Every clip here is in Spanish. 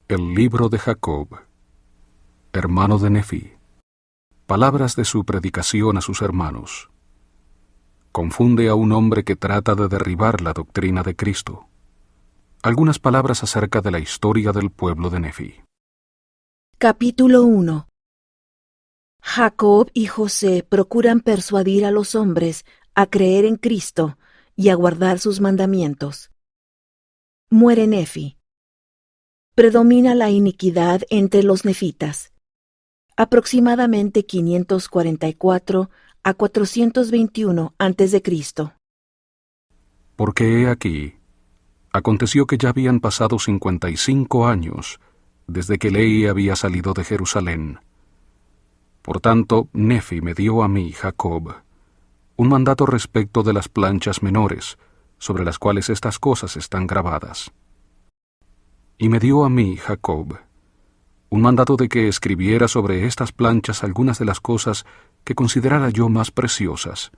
El libro de Jacob, hermano de Nefi. Palabras de su predicación a sus hermanos. Confunde a un hombre que trata de derribar la doctrina de Cristo. Algunas palabras acerca de la historia del pueblo de Nefi. Capítulo 1. Jacob y José procuran persuadir a los hombres a creer en Cristo y a guardar sus mandamientos. Muere Nefi. Predomina la iniquidad entre los nefitas. Aproximadamente 544 a 421 a.C. Porque he aquí, aconteció que ya habían pasado 55 años desde que Lehi había salido de Jerusalén. Por tanto, Nefi me dio a mí, Jacob, un mandato respecto de las planchas menores, sobre las cuales estas cosas están grabadas. Y me dio a mí, Jacob, un mandato de que escribiera sobre estas planchas algunas de las cosas que considerara yo más preciosas,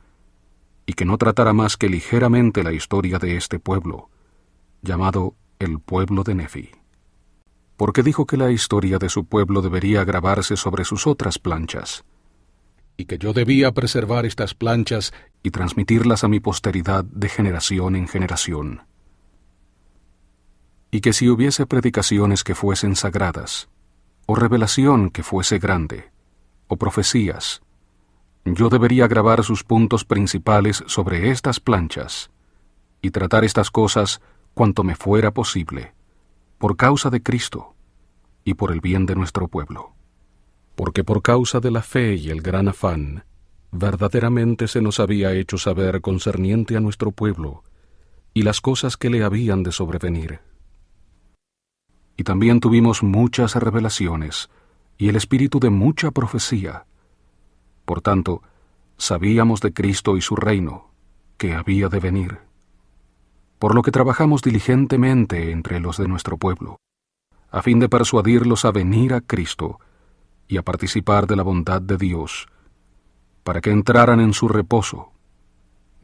y que no tratara más que ligeramente la historia de este pueblo, llamado el pueblo de Nefi. Porque dijo que la historia de su pueblo debería grabarse sobre sus otras planchas, y que yo debía preservar estas planchas y transmitirlas a mi posteridad de generación en generación. Y que si hubiese predicaciones que fuesen sagradas, o revelación que fuese grande, o profecías, yo debería grabar sus puntos principales sobre estas planchas, y tratar estas cosas cuanto me fuera posible, por causa de Cristo, y por el bien de nuestro pueblo. Porque por causa de la fe y el gran afán, verdaderamente se nos había hecho saber concerniente a nuestro pueblo, y las cosas que le habían de sobrevenir. Y también tuvimos muchas revelaciones, y el espíritu de mucha profecía. Por tanto, sabíamos de Cristo y su reino, que había de venir. Por lo que trabajamos diligentemente entre los de nuestro pueblo, a fin de persuadirlos a venir a Cristo y a participar de la bondad de Dios, para que entraran en su reposo,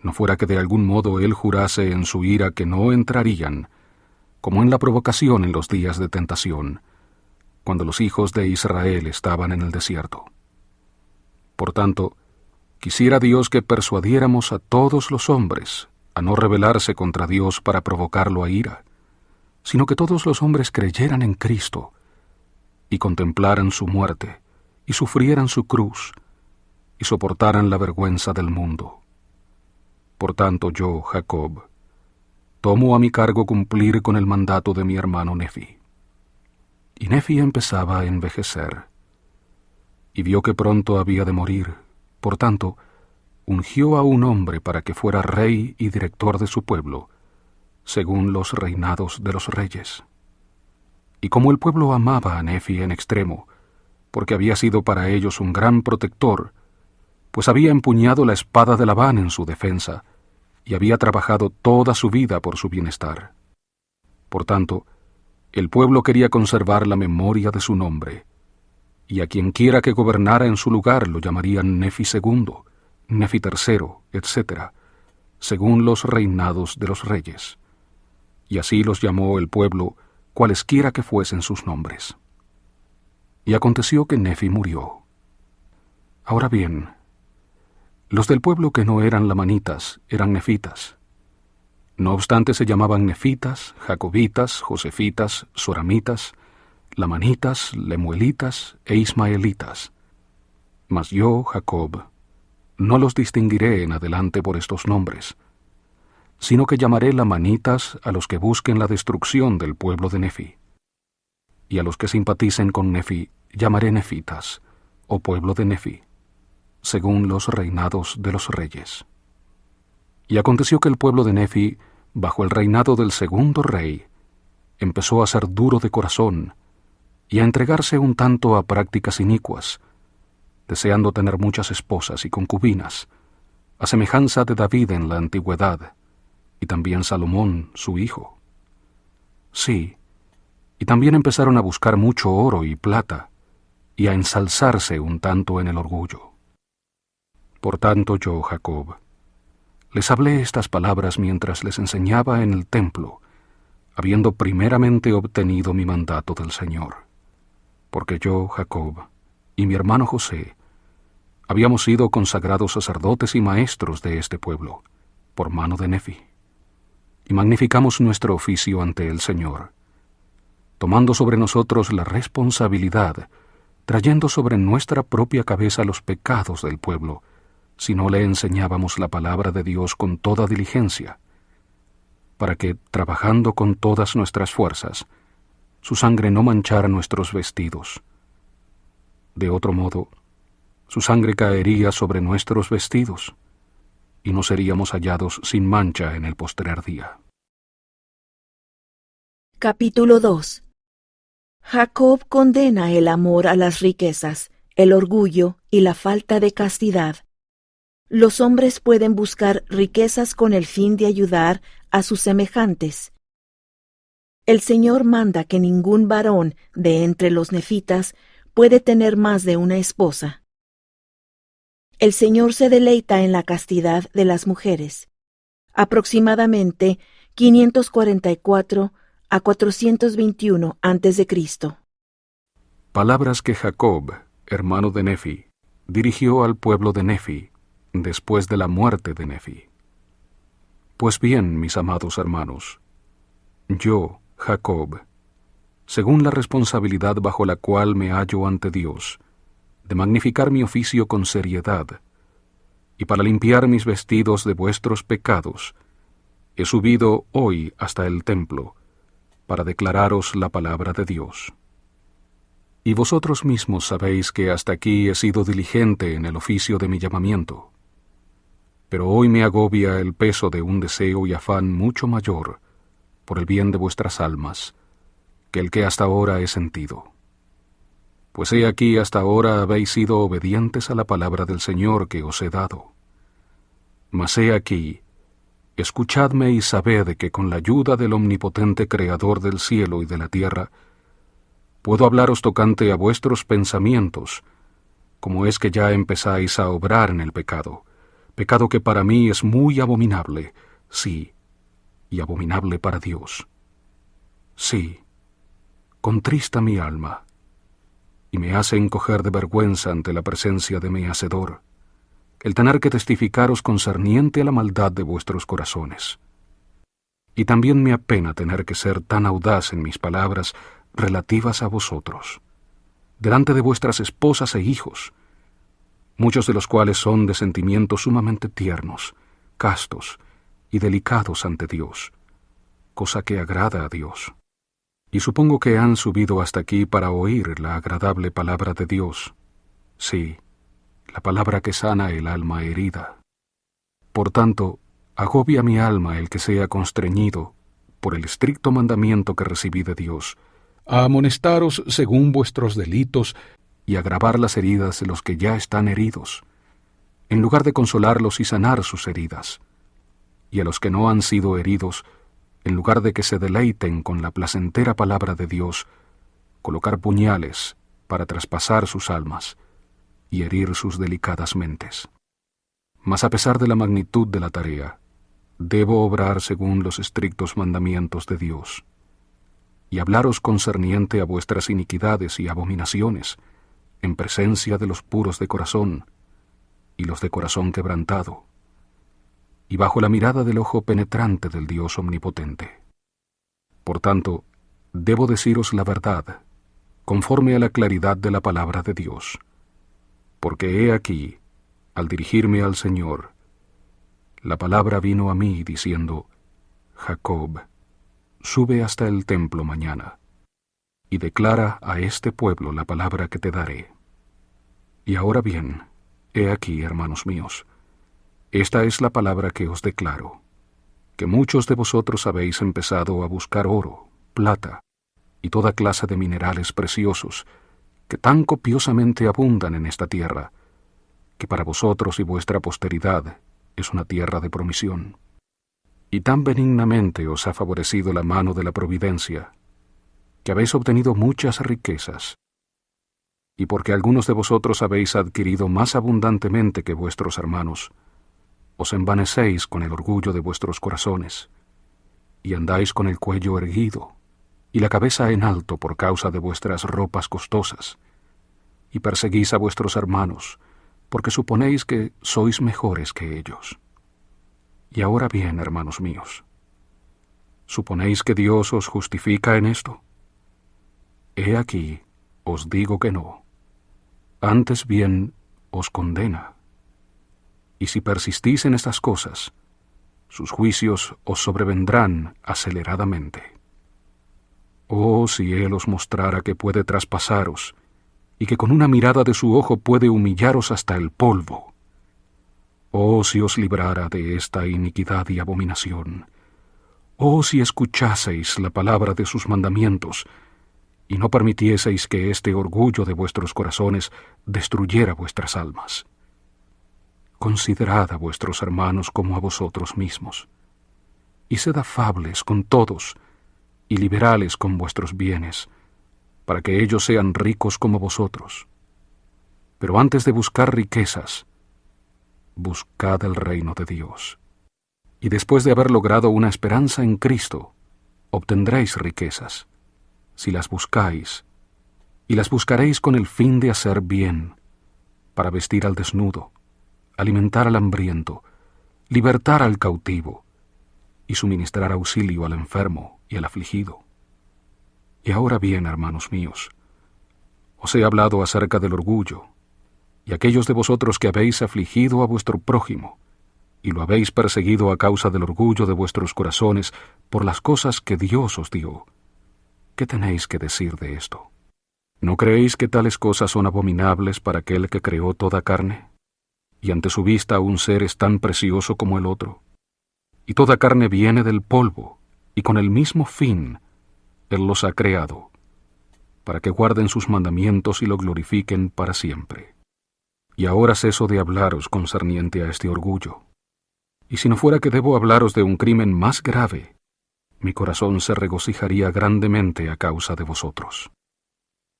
no fuera que de algún modo Él jurase en su ira que no entrarían, como en la provocación en los días de tentación, cuando los hijos de Israel estaban en el desierto. Por tanto, quisiera Dios que persuadiéramos a todos los hombres a no rebelarse contra Dios para provocarlo a ira, sino que todos los hombres creyeran en Cristo, y contemplaran su muerte, y sufrieran su cruz, y soportaran la vergüenza del mundo. Por tanto yo, Jacob, tomo a mi cargo cumplir con el mandato de mi hermano Nefi. Y Nefi empezaba a envejecer, y vio que pronto había de morir. Por tanto, ungió a un hombre para que fuera rey y director de su pueblo, según los reinados de los reyes. Y como el pueblo amaba a Nefi en extremo, porque había sido para ellos un gran protector, pues había empuñado la espada de Labán en su defensa, y había trabajado toda su vida por su bienestar. Por tanto, el pueblo quería conservar la memoria de su nombre, y a quien quiera que gobernara en su lugar lo llamarían Nefi II, Nefi III, etc., según los reinados de los reyes. Y así los llamó el pueblo, cualesquiera que fuesen sus nombres. Y aconteció que Nefi murió. Ahora bien, los del pueblo que no eran lamanitas eran nefitas. No obstante se llamaban nefitas, jacobitas, josefitas, soramitas, lamanitas, lemuelitas e ismaelitas. Mas yo, Jacob, no los distinguiré en adelante por estos nombres, sino que llamaré lamanitas a los que busquen la destrucción del pueblo de Nefi. Y a los que simpaticen con Nefi llamaré nefitas, o pueblo de Nefi, según los reinados de los reyes. Y aconteció que el pueblo de Nefi, bajo el reinado del segundo rey, empezó a ser duro de corazón y a entregarse un tanto a prácticas inicuas, deseando tener muchas esposas y concubinas, a semejanza de David en la antigüedad, y también Salomón, su hijo. Sí, y también empezaron a buscar mucho oro y plata, y a ensalzarse un tanto en el orgullo. Por tanto yo, Jacob, les hablé estas palabras mientras les enseñaba en el templo, habiendo primeramente obtenido mi mandato del Señor. Porque yo, Jacob, y mi hermano José, habíamos sido consagrados sacerdotes y maestros de este pueblo, por mano de Nefi, y magnificamos nuestro oficio ante el Señor, tomando sobre nosotros la responsabilidad, trayendo sobre nuestra propia cabeza los pecados del pueblo, si no le enseñábamos la palabra de Dios con toda diligencia, para que, trabajando con todas nuestras fuerzas, su sangre no manchara nuestros vestidos. De otro modo, su sangre caería sobre nuestros vestidos, y no seríamos hallados sin mancha en el postrer día. Capítulo 2. Jacob condena el amor a las riquezas, el orgullo y la falta de castidad. Los hombres pueden buscar riquezas con el fin de ayudar a sus semejantes. El Señor manda que ningún varón de entre los nefitas puede tener más de una esposa. El Señor se deleita en la castidad de las mujeres. Aproximadamente 544 a 421 a.C. Palabras que Jacob, hermano de Nefi, dirigió al pueblo de Nefi, después de la muerte de Nefi. Pues bien, mis amados hermanos, yo, Jacob, según la responsabilidad bajo la cual me hallo ante Dios, de magnificar mi oficio con seriedad, y para limpiar mis vestidos de vuestros pecados, he subido hoy hasta el templo, para declararos la palabra de Dios. Y vosotros mismos sabéis que hasta aquí he sido diligente en el oficio de mi llamamiento. Pero hoy me agobia el peso de un deseo y afán mucho mayor, por el bien de vuestras almas, que el que hasta ahora he sentido. Pues he aquí hasta ahora habéis sido obedientes a la palabra del Señor que os he dado. Mas he aquí, escuchadme y sabed que con la ayuda del omnipotente Creador del cielo y de la tierra, puedo hablaros tocante a vuestros pensamientos, como es que ya empezáis a obrar en el pecado, pecado que para mí es muy abominable, sí, y abominable para Dios. Sí, contrista mi alma, y me hace encoger de vergüenza ante la presencia de mi Hacedor, el tener que testificaros concerniente a la maldad de vuestros corazones. Y también me apena tener que ser tan audaz en mis palabras relativas a vosotros, delante de vuestras esposas e hijos, muchos de los cuales son de sentimientos sumamente tiernos, castos y delicados ante Dios, cosa que agrada a Dios. Y supongo que han subido hasta aquí para oír la agradable palabra de Dios, sí, la palabra que sana el alma herida. Por tanto, agobia mi alma el que sea constreñido, por el estricto mandamiento que recibí de Dios, a amonestaros según vuestros delitos y agravar las heridas de los que ya están heridos, en lugar de consolarlos y sanar sus heridas, y a los que no han sido heridos, en lugar de que se deleiten con la placentera palabra de Dios, colocar puñales para traspasar sus almas y herir sus delicadas mentes. Mas a pesar de la magnitud de la tarea, debo obrar según los estrictos mandamientos de Dios, y hablaros concerniente a vuestras iniquidades y abominaciones, en presencia de los puros de corazón, y los de corazón quebrantado, y bajo la mirada del ojo penetrante del Dios omnipotente. Por tanto, debo deciros la verdad, conforme a la claridad de la palabra de Dios, porque he aquí, al dirigirme al Señor, la palabra vino a mí diciendo, Jacob, sube hasta el templo mañana, y declara a este pueblo la palabra que te daré. Y ahora bien, he aquí, hermanos míos, esta es la palabra que os declaro, que muchos de vosotros habéis empezado a buscar oro, plata, y toda clase de minerales preciosos, que tan copiosamente abundan en esta tierra, que para vosotros y vuestra posteridad es una tierra de promisión. Y tan benignamente os ha favorecido la mano de la providencia, que habéis obtenido muchas riquezas, y porque algunos de vosotros habéis adquirido más abundantemente que vuestros hermanos, os envanecéis con el orgullo de vuestros corazones, y andáis con el cuello erguido, y la cabeza en alto por causa de vuestras ropas costosas, y perseguís a vuestros hermanos, porque suponéis que sois mejores que ellos. Y ahora bien, hermanos míos, ¿suponéis que Dios os justifica en esto? He aquí, os digo que no. Antes bien, os condena. Y si persistís en estas cosas, sus juicios os sobrevendrán aceleradamente. Oh, si Él os mostrara que puede traspasaros, y que con una mirada de su ojo puede humillaros hasta el polvo. Oh, si os librara de esta iniquidad y abominación. Oh, si escuchaseis la palabra de sus mandamientos, y no permitieseis que este orgullo de vuestros corazones destruyera vuestras almas. Considerad a vuestros hermanos como a vosotros mismos, y sed afables con todos, y liberales con vuestros bienes, para que ellos sean ricos como vosotros. Pero antes de buscar riquezas, buscad el reino de Dios. Y después de haber logrado una esperanza en Cristo, obtendréis riquezas, si las buscáis, y las buscaréis con el fin de hacer bien, para vestir al desnudo, alimentar al hambriento, libertar al cautivo, y suministrar auxilio al enfermo y al afligido. Y ahora bien, hermanos míos, os he hablado acerca del orgullo, y aquellos de vosotros que habéis afligido a vuestro prójimo, y lo habéis perseguido a causa del orgullo de vuestros corazones por las cosas que Dios os dio. ¿Qué tenéis que decir de esto? ¿No creéis que tales cosas son abominables para aquel que creó toda carne? Y ante su vista un ser es tan precioso como el otro. Y toda carne viene del polvo, y con el mismo fin Él los ha creado, para que guarden sus mandamientos y lo glorifiquen para siempre. Y ahora ceso de hablaros concerniente a este orgullo. Y si no fuera que debo hablaros de un crimen más grave, mi corazón se regocijaría grandemente a causa de vosotros.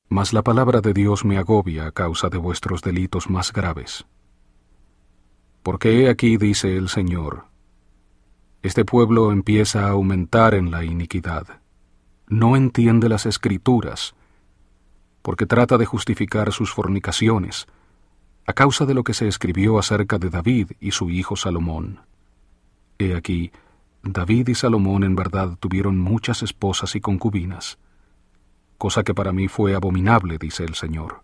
Mas la palabra de Dios me agobia a causa de vuestros delitos más graves. Porque he aquí, dice el Señor, este pueblo empieza a aumentar en la iniquidad. No entiende las Escrituras, porque trata de justificar sus fornicaciones, a causa de lo que se escribió acerca de David y su hijo Salomón. He aquí, David y Salomón en verdad tuvieron muchas esposas y concubinas, cosa que para mí fue abominable, dice el Señor.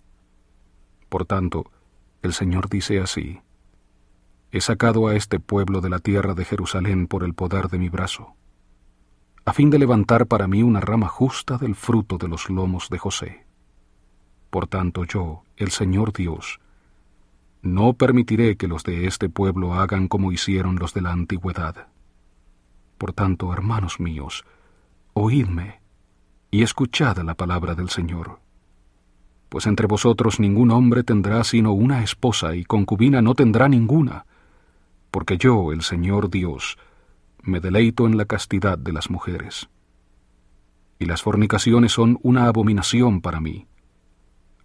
Por tanto, el Señor dice así: he sacado a este pueblo de la tierra de Jerusalén por el poder de mi brazo, a fin de levantar para mí una rama justa del fruto de los lomos de José. Por tanto yo, el Señor Dios, no permitiré que los de este pueblo hagan como hicieron los de la antigüedad. Por tanto, hermanos míos, oídme y escuchad la palabra del Señor. Pues entre vosotros ningún hombre tendrá sino una esposa, y concubina no tendrá ninguna, porque yo, el Señor Dios, me deleito en la castidad de las mujeres. Y las fornicaciones son una abominación para mí.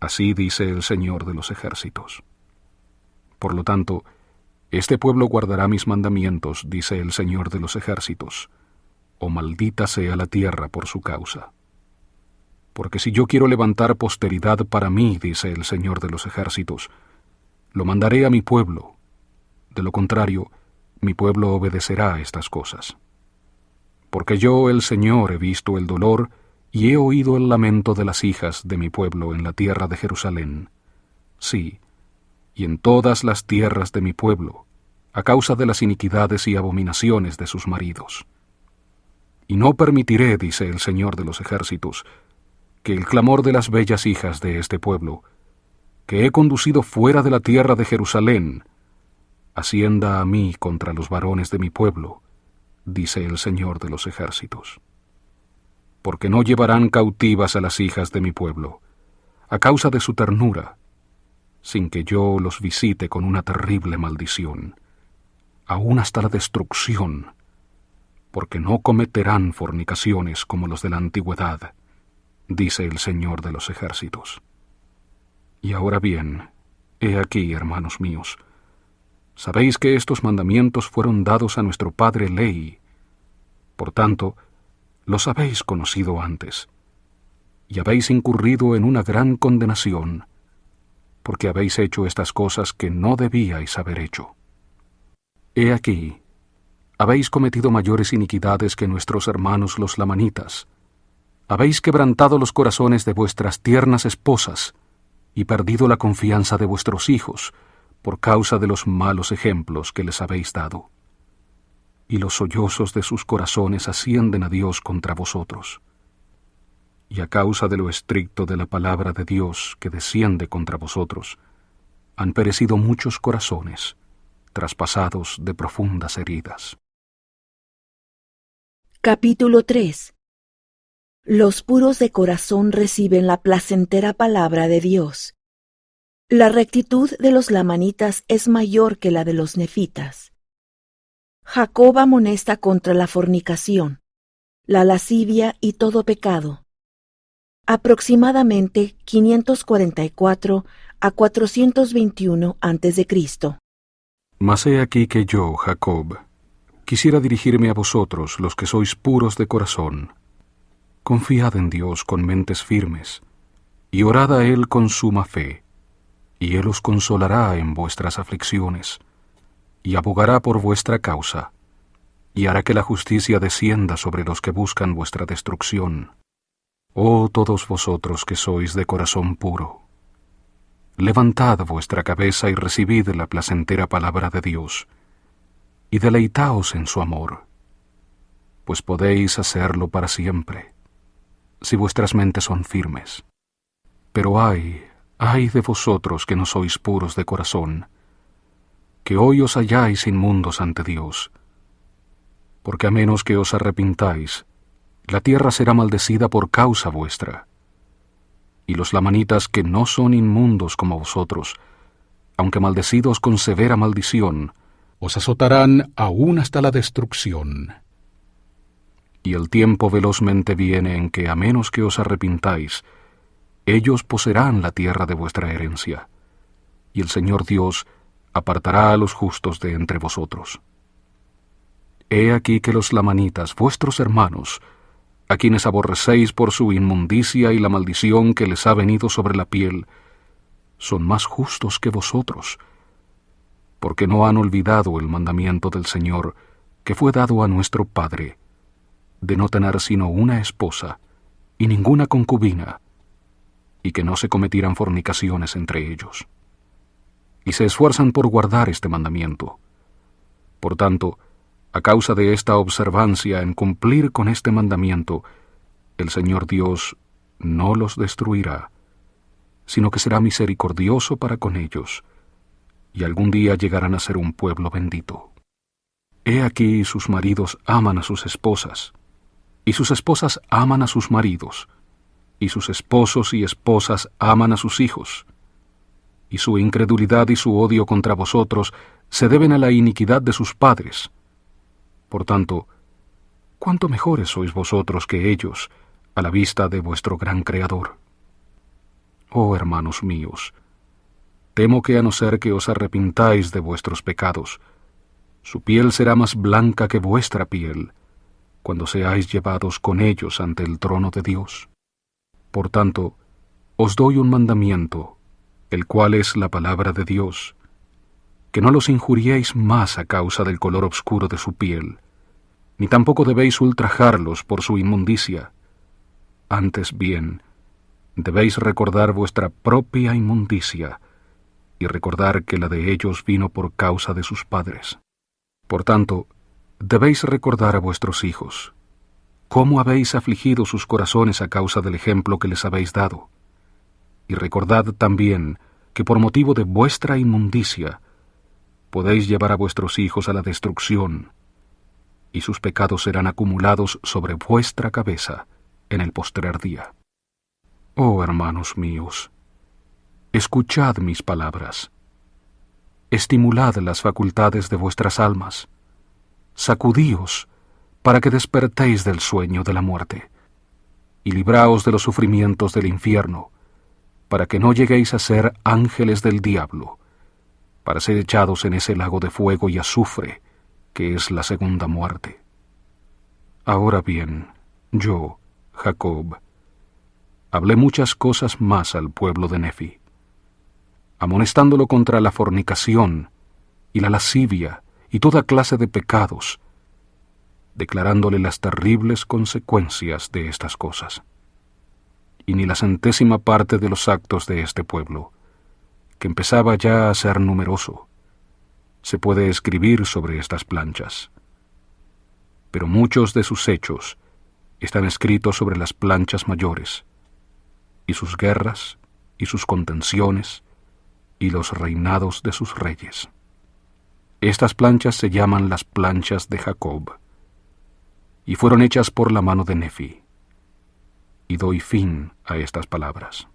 Así dice el Señor de los ejércitos. Por lo tanto, este pueblo guardará mis mandamientos, dice el Señor de los ejércitos, o maldita sea la tierra por su causa. Porque si yo quiero levantar posteridad para mí, dice el Señor de los ejércitos, lo mandaré a mi pueblo. De lo contrario, mi pueblo obedecerá a estas cosas. Porque yo, el Señor, he visto el dolor y he oído el lamento de las hijas de mi pueblo en la tierra de Jerusalén. Sí, y en todas las tierras de mi pueblo, a causa de las iniquidades y abominaciones de sus maridos. Y no permitiré, dice el Señor de los ejércitos, que el clamor de las bellas hijas de este pueblo, que he conducido fuera de la tierra de Jerusalén, ascienda a mí contra los varones de mi pueblo, dice el Señor de los ejércitos. Porque no llevarán cautivas a las hijas de mi pueblo, a causa de su ternura, sin que yo los visite con una terrible maldición, aún hasta la destrucción, porque no cometerán fornicaciones como los de la antigüedad, dice el Señor de los ejércitos. Y ahora bien, he aquí, hermanos míos, sabéis que estos mandamientos fueron dados a nuestro padre Lehi, Por tanto, los habéis conocido antes, y habéis incurrido en una gran condenación, porque habéis hecho estas cosas que no debíais haber hecho. He aquí, habéis cometido mayores iniquidades que nuestros hermanos los lamanitas. Habéis quebrantado los corazones de vuestras tiernas esposas y perdido la confianza de vuestros hijos por causa de los malos ejemplos que les habéis dado. Y los sollozos de sus corazones ascienden a Dios contra vosotros. Y a causa de lo estricto de la palabra de Dios que desciende contra vosotros, han perecido muchos corazones, traspasados de profundas heridas. Capítulo 3. Los puros de corazón reciben la placentera palabra de Dios. La rectitud de los lamanitas es mayor que la de los nefitas. Jacob amonesta contra la fornicación, la lascivia y todo pecado. Aproximadamente 544 a 421 a.C. Mas he aquí que yo, Jacob, quisiera dirigirme a vosotros, los que sois puros de corazón. Confiad en Dios con mentes firmes, y orad a Él con suma fe, y Él os consolará en vuestras aflicciones, y abogará por vuestra causa, y hará que la justicia descienda sobre los que buscan vuestra destrucción. Oh todos vosotros que sois de corazón puro, levantad vuestra cabeza y recibid la placentera palabra de Dios, y deleitaos en su amor, pues podéis hacerlo para siempre, si vuestras mentes son firmes. Pero ay de vosotros que no sois puros de corazón, que hoy os halláis inmundos ante Dios, porque a menos que os arrepintáis, la tierra será maldecida por causa vuestra. Y los lamanitas que no son inmundos como vosotros, aunque maldecidos con severa maldición, os azotarán aún hasta la destrucción. Y el tiempo velozmente viene en que, a menos que os arrepintáis, ellos poseerán la tierra de vuestra herencia, y el Señor Dios apartará a los justos de entre vosotros. He aquí que los lamanitas, vuestros hermanos, a quienes aborrecéis por su inmundicia y la maldición que les ha venido sobre la piel, son más justos que vosotros, porque no han olvidado el mandamiento del Señor que fue dado a nuestro Padre, de no tener sino una esposa y ninguna concubina, y que no se cometieran fornicaciones entre ellos. Y se esfuerzan por guardar este mandamiento. Por tanto, a causa de esta observancia en cumplir con este mandamiento, el Señor Dios no los destruirá, sino que será misericordioso para con ellos, y algún día llegarán a ser un pueblo bendito. He aquí sus maridos aman a sus esposas, y sus esposas aman a sus maridos, y sus esposos y esposas aman a sus hijos, y su incredulidad y su odio contra vosotros se deben a la iniquidad de sus padres. Por tanto, ¿cuánto mejores sois vosotros que ellos a la vista de vuestro gran Creador? Oh hermanos míos, temo que a no ser que os arrepintáis de vuestros pecados, su piel será más blanca que vuestra piel, cuando seáis llevados con ellos ante el trono de Dios. Por tanto, os doy un mandamiento, el cual es la palabra de Dios, que no los injuriéis más a causa del color oscuro de su piel, ni tampoco debéis ultrajarlos por su inmundicia. Antes bien, debéis recordar vuestra propia inmundicia, y recordar que la de ellos vino por causa de sus padres. Por tanto, debéis recordar a vuestros hijos, cómo habéis afligido sus corazones a causa del ejemplo que les habéis dado. Y recordad también que por motivo de vuestra inmundicia, podéis llevar a vuestros hijos a la destrucción, y sus pecados serán acumulados sobre vuestra cabeza en el postrer día. Oh hermanos míos, escuchad mis palabras. Estimulad las facultades de vuestras almas. Sacudíos para que despertéis del sueño de la muerte, y libraos de los sufrimientos del infierno, para que no lleguéis a ser ángeles del diablo, para ser echados en ese lago de fuego y azufre, que es la segunda muerte. Ahora bien, yo, Jacob, hablé muchas cosas más al pueblo de Nefi, amonestándolo contra la fornicación y la lascivia y toda clase de pecados, declarándole las terribles consecuencias de estas cosas. Y ni la 100ª parte de los actos de este pueblo, que empezaba ya a ser numeroso, se puede escribir sobre estas planchas. Pero muchos de sus hechos están escritos sobre las planchas mayores, y sus guerras, y sus contenciones, y los reinados de sus reyes. Estas planchas se llaman las planchas de Jacob, y fueron hechas por la mano de Nefi. Y doy fin a estas palabras.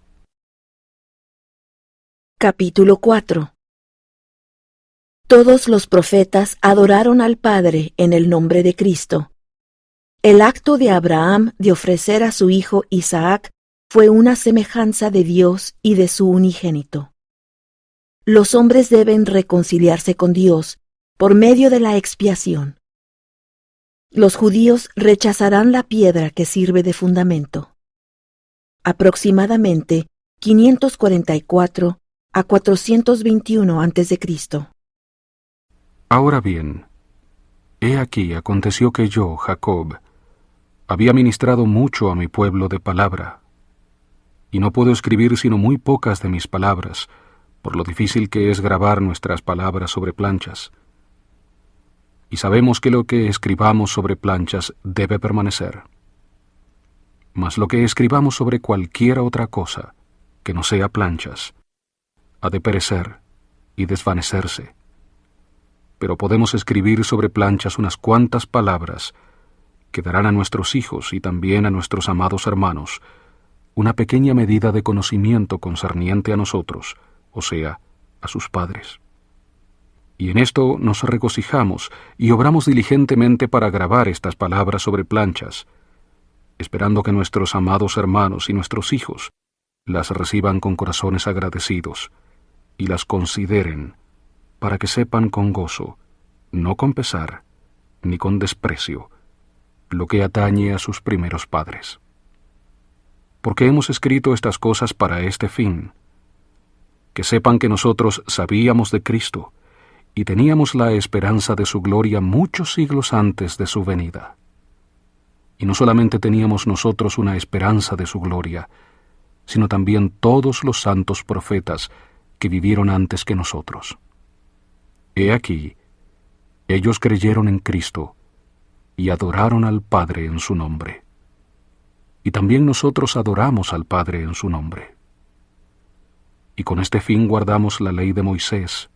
Capítulo 4. Todos los profetas adoraron al Padre en el nombre de Cristo. El acto de Abraham de ofrecer a su hijo Isaac fue una semejanza de Dios y de su unigénito. Los hombres deben reconciliarse con Dios por medio de la expiación. Los judíos rechazarán la piedra que sirve de fundamento. Aproximadamente 544 a 421 a.C. Ahora bien, he aquí aconteció que yo, Jacob, había ministrado mucho a mi pueblo de palabra, y no puedo escribir sino muy pocas de mis palabras, por lo difícil que es grabar nuestras palabras sobre planchas. Y sabemos que lo que escribamos sobre planchas debe permanecer. Mas lo que escribamos sobre cualquiera otra cosa, que no sea planchas, ha de perecer y desvanecerse. Pero podemos escribir sobre planchas unas cuantas palabras que darán a nuestros hijos y también a nuestros amados hermanos una pequeña medida de conocimiento concerniente a nosotros, o sea, a sus padres. Y en esto nos regocijamos y obramos diligentemente para grabar estas palabras sobre planchas, esperando que nuestros amados hermanos y nuestros hijos las reciban con corazones agradecidos y las consideren, para que sepan con gozo, no con pesar, ni con desprecio, lo que atañe a sus primeros padres. Porque hemos escrito estas cosas para este fin, que sepan que nosotros sabíamos de Cristo, y teníamos la esperanza de su gloria muchos siglos antes de su venida. Y no solamente teníamos nosotros una esperanza de su gloria, sino también todos los santos profetas que vivieron antes que nosotros. He aquí, ellos creyeron en Cristo y adoraron al Padre en su nombre. Y también nosotros adoramos al Padre en su nombre. Y con este fin guardamos la ley de Moisés,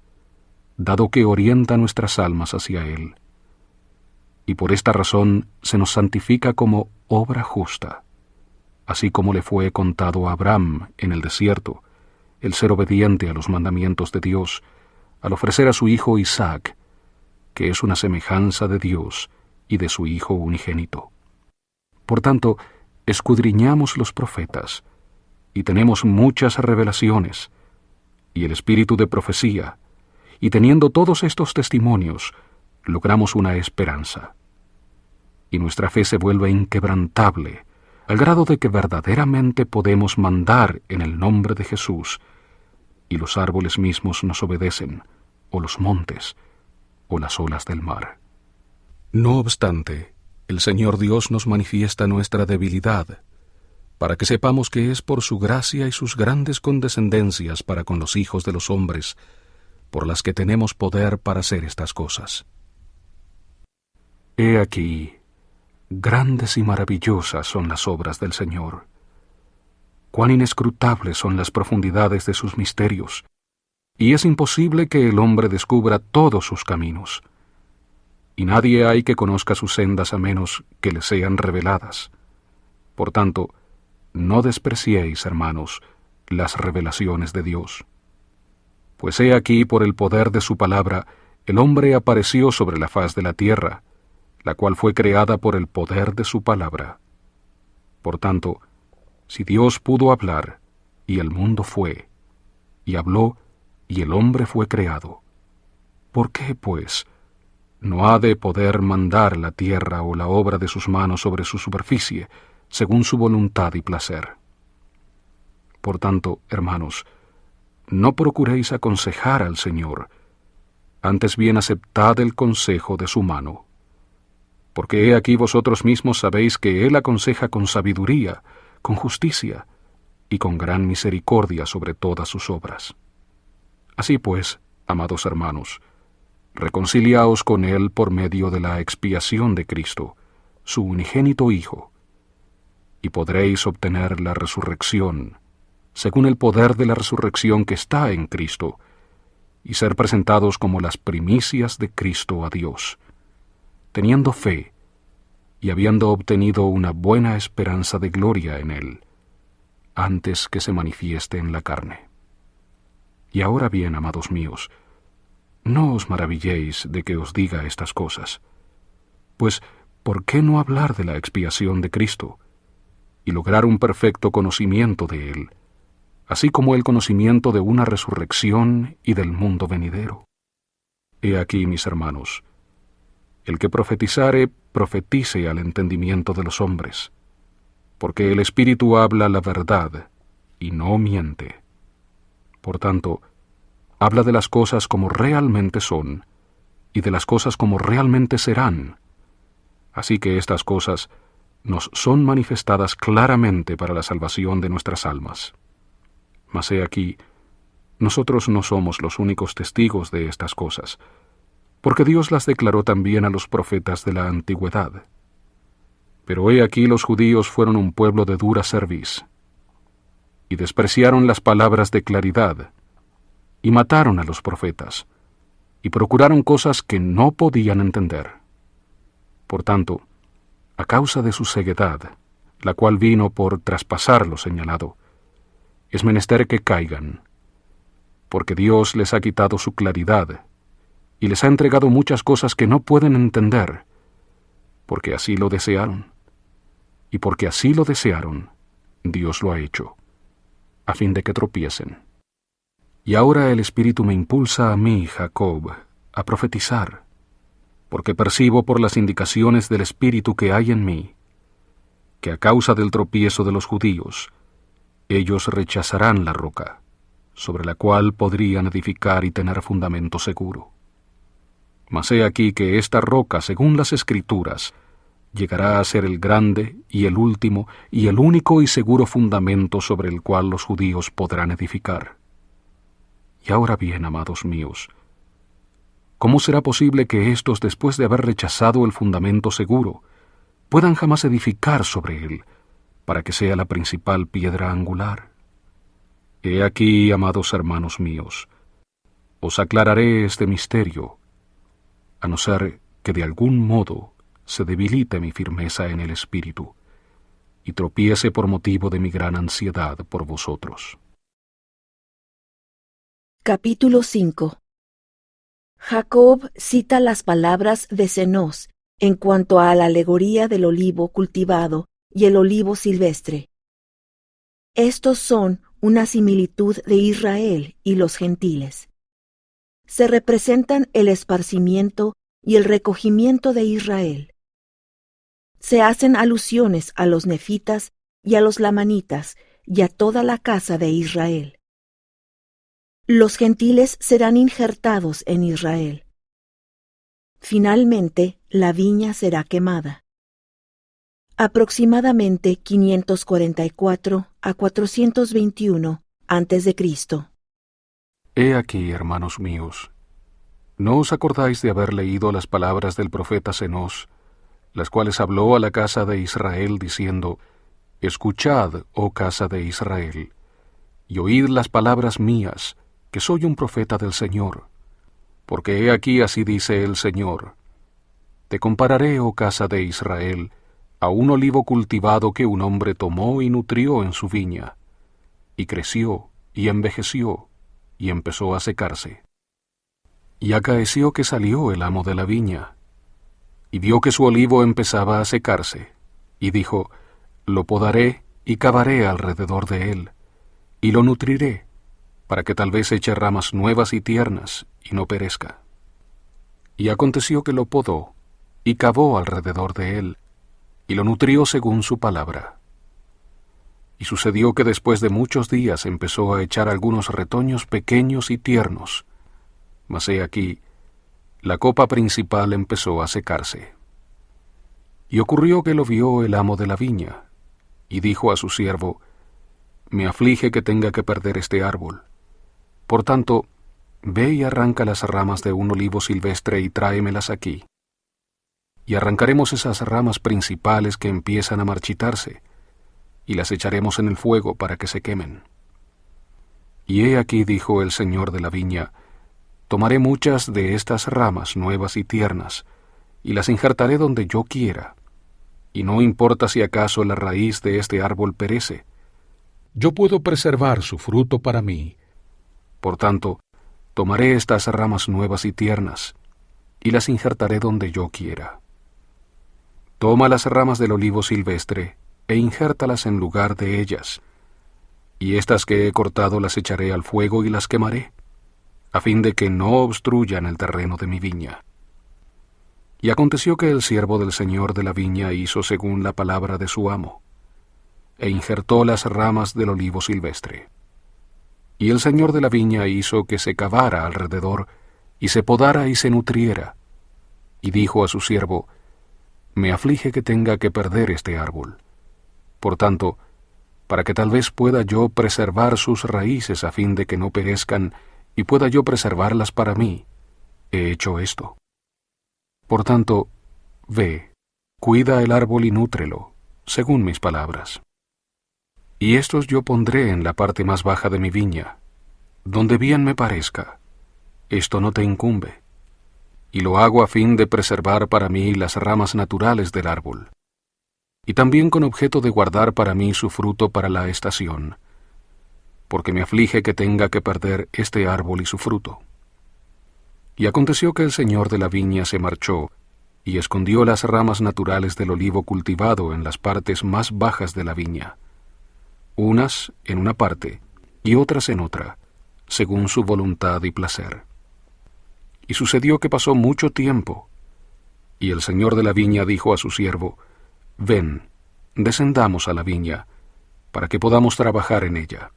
dado que orienta nuestras almas hacia Él. Y por esta razón se nos santifica como obra justa, así como le fue contado a Abraham en el desierto, el ser obediente a los mandamientos de Dios, al ofrecer a su hijo Isaac, que es una semejanza de Dios y de su Hijo unigénito. Por tanto, escudriñamos los profetas, y tenemos muchas revelaciones, y el espíritu de profecía, y teniendo todos estos testimonios, logramos una esperanza. Y nuestra fe se vuelve inquebrantable, al grado de que verdaderamente podemos mandar en el nombre de Jesús, y los árboles mismos nos obedecen, o los montes, o las olas del mar. No obstante, el Señor Dios nos manifiesta nuestra debilidad, para que sepamos que es por su gracia y sus grandes condescendencias para con los hijos de los hombres, por las que tenemos poder para hacer estas cosas. He aquí, grandes y maravillosas son las obras del Señor. Cuán inescrutables son las profundidades de sus misterios, y es imposible que el hombre descubra todos sus caminos. Y nadie hay que conozca sus sendas a menos que le sean reveladas. Por tanto, no despreciéis, hermanos, las revelaciones de Dios. Pues he aquí, por el poder de su palabra, el hombre apareció sobre la faz de la tierra, la cual fue creada por el poder de su palabra. Por tanto, si Dios pudo hablar, y el mundo fue, y habló, y el hombre fue creado, ¿por qué, pues, no ha de poder mandar la tierra o la obra de sus manos sobre su superficie, según su voluntad y placer. Por tanto, hermanos, no procuréis aconsejar al Señor, antes bien aceptad el consejo de su mano. Porque he aquí vosotros mismos sabéis que Él aconseja con sabiduría, con justicia y con gran misericordia sobre todas sus obras. Así pues, amados hermanos, reconciliaos con Él por medio de la expiación de Cristo, su unigénito Hijo, y podréis obtener la resurrección, según el poder de la resurrección que está en Cristo, y ser presentados como las primicias de Cristo a Dios, teniendo fe y habiendo obtenido una buena esperanza de gloria en Él, antes que se manifieste en la carne. Y ahora bien, amados míos, no os maravilléis de que os diga estas cosas, pues ¿por qué no hablar de la expiación de Cristo y lograr un perfecto conocimiento de Él, así como el conocimiento de una resurrección y del mundo venidero? He aquí, mis hermanos, el que profetizare, profetice al entendimiento de los hombres, porque el Espíritu habla la verdad y no miente. Por tanto, habla de las cosas como realmente son y de las cosas como realmente serán. Así que estas cosas nos son manifestadas claramente para la salvación de nuestras almas. Mas he aquí, nosotros no somos los únicos testigos de estas cosas, porque Dios las declaró también a los profetas de la antigüedad. Pero he aquí los judíos fueron un pueblo de dura cerviz, y despreciaron las palabras de claridad, y mataron a los profetas, y procuraron cosas que no podían entender. Por tanto, a causa de su ceguedad, la cual vino por traspasar lo señalado, es menester que caigan, porque Dios les ha quitado su claridad, y les ha entregado muchas cosas que no pueden entender, porque así lo desearon. Y porque así lo desearon, Dios lo ha hecho, a fin de que tropiecen. Y ahora el Espíritu me impulsa a mí, Jacob, a profetizar, porque percibo por las indicaciones del Espíritu que hay en mí, que a causa del tropiezo de los judíos, ellos rechazarán la roca, sobre la cual podrían edificar y tener fundamento seguro. Mas he aquí que esta roca, según las Escrituras, llegará a ser el grande y el último y el único y seguro fundamento sobre el cual los judíos podrán edificar. Y ahora bien, amados míos, ¿cómo será posible que éstos, después de haber rechazado el fundamento seguro, puedan jamás edificar sobre él, para que sea la principal piedra angular? He aquí, amados hermanos míos, os aclararé este misterio, a no ser que de algún modo se debilite mi firmeza en el Espíritu, y tropiece por motivo de mi gran ansiedad por vosotros. Capítulo 5. Jacob cita las palabras de Cenós en cuanto a la alegoría del olivo cultivado y el olivo silvestre. Estos son una similitud de Israel y los gentiles. Se representan el esparcimiento y el recogimiento de Israel. Se hacen alusiones a los nefitas y a los lamanitas y a toda la casa de Israel. Los gentiles serán injertados en Israel. Finalmente, la viña será quemada. Aproximadamente 544 a 421 a.C. He aquí, hermanos míos, ¿no os acordáis de haber leído las palabras del profeta Cenós, las cuales habló a la casa de Israel diciendo: Escuchad, oh casa de Israel, y oíd las palabras mías, que soy un profeta del Señor? Porque he aquí así dice el Señor: Te compararé, oh casa de Israel, a un olivo cultivado que un hombre tomó y nutrió en su viña, y creció, y envejeció, y empezó a secarse. Y acaeció que salió el amo de la viña, y vio que su olivo empezaba a secarse, y dijo: Lo podaré y cavaré alrededor de él, y lo nutriré, para que tal vez eche ramas nuevas y tiernas, y no perezca. Y aconteció que lo podó, y cavó alrededor de él, y lo nutrió según su palabra. Y sucedió que después de muchos días empezó a echar algunos retoños pequeños y tiernos, mas he aquí, la copa principal empezó a secarse. Y ocurrió que lo vio el amo de la viña, y dijo a su siervo, Me aflige que tenga que perder este árbol. Por tanto, ve y arranca las ramas de un olivo silvestre y tráemelas aquí. Y arrancaremos esas ramas principales que empiezan a marchitarse, y las echaremos en el fuego para que se quemen. Y he aquí, dijo el señor de la viña, tomaré muchas de estas ramas nuevas y tiernas, y las injertaré donde yo quiera, y no importa si acaso la raíz de este árbol perece. Yo puedo preservar su fruto para mí. Por tanto, tomaré estas ramas nuevas y tiernas, y las injertaré donde yo quiera. Toma las ramas del olivo silvestre, e injértalas en lugar de ellas, y estas que he cortado las echaré al fuego y las quemaré, a fin de que no obstruyan el terreno de mi viña. Y aconteció que el siervo del señor de la viña hizo según la palabra de su amo, e injertó las ramas del olivo silvestre. Y el señor de la viña hizo que se cavara alrededor, y se podara y se nutriera, y dijo a su siervo, Me aflige que tenga que perder este árbol. Por tanto, para que tal vez pueda yo preservar sus raíces a fin de que no perezcan, y pueda yo preservarlas para mí, he hecho esto. Por tanto, ve, cuida el árbol y nútrelo, según mis palabras. Y estos yo pondré en la parte más baja de mi viña, donde bien me parezca. Esto no te incumbe. Y lo hago a fin de preservar para mí las ramas naturales del árbol, y también con objeto de guardar para mí su fruto para la estación, porque me aflige que tenga que perder este árbol y su fruto. Y aconteció que el señor de la viña se marchó, y escondió las ramas naturales del olivo cultivado en las partes más bajas de la viña, unas en una parte y otras en otra, según su voluntad y placer. Y sucedió que pasó mucho tiempo, y el señor de la viña dijo a su siervo, Ven, descendamos a la viña, para que podamos trabajar en ella.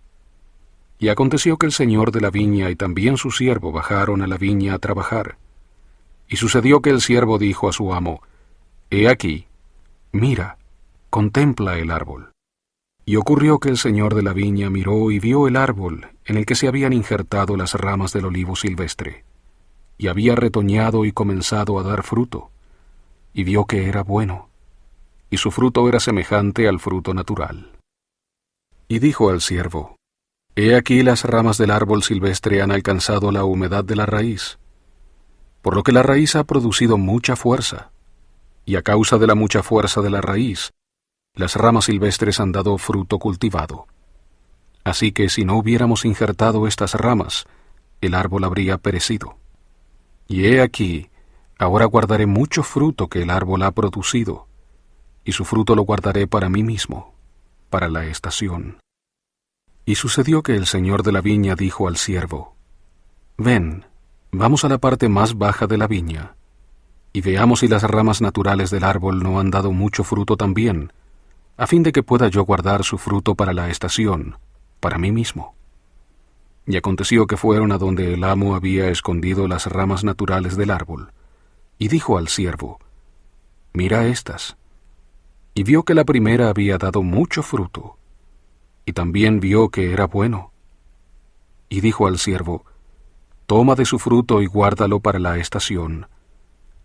Y aconteció que el señor de la viña y también su siervo bajaron a la viña a trabajar. Y sucedió que el siervo dijo a su amo, He aquí, mira, contempla el árbol. Y ocurrió que el señor de la viña miró y vio el árbol en el que se habían injertado las ramas del olivo silvestre, y había retoñado y comenzado a dar fruto, y vio que era bueno, y su fruto era semejante al fruto natural. Y dijo al siervo, He aquí las ramas del árbol silvestre han alcanzado la humedad de la raíz, por lo que la raíz ha producido mucha fuerza, y a causa de la mucha fuerza de la raíz, las ramas silvestres han dado fruto cultivado. Así que si no hubiéramos injertado estas ramas, el árbol habría perecido. Y he aquí, ahora guardaré mucho fruto que el árbol ha producido, y su fruto lo guardaré para mí mismo, para la estación. Y sucedió que el señor de la viña dijo al siervo, Ven, vamos a la parte más baja de la viña, y veamos si las ramas naturales del árbol no han dado mucho fruto también, a fin de que pueda yo guardar su fruto para la estación, para mí mismo. Y aconteció que fueron a donde el amo había escondido las ramas naturales del árbol, y dijo al siervo, Mira estas. Y vio que la primera había dado mucho fruto, y también vio que era bueno. Y dijo al siervo, Toma de su fruto y guárdalo para la estación,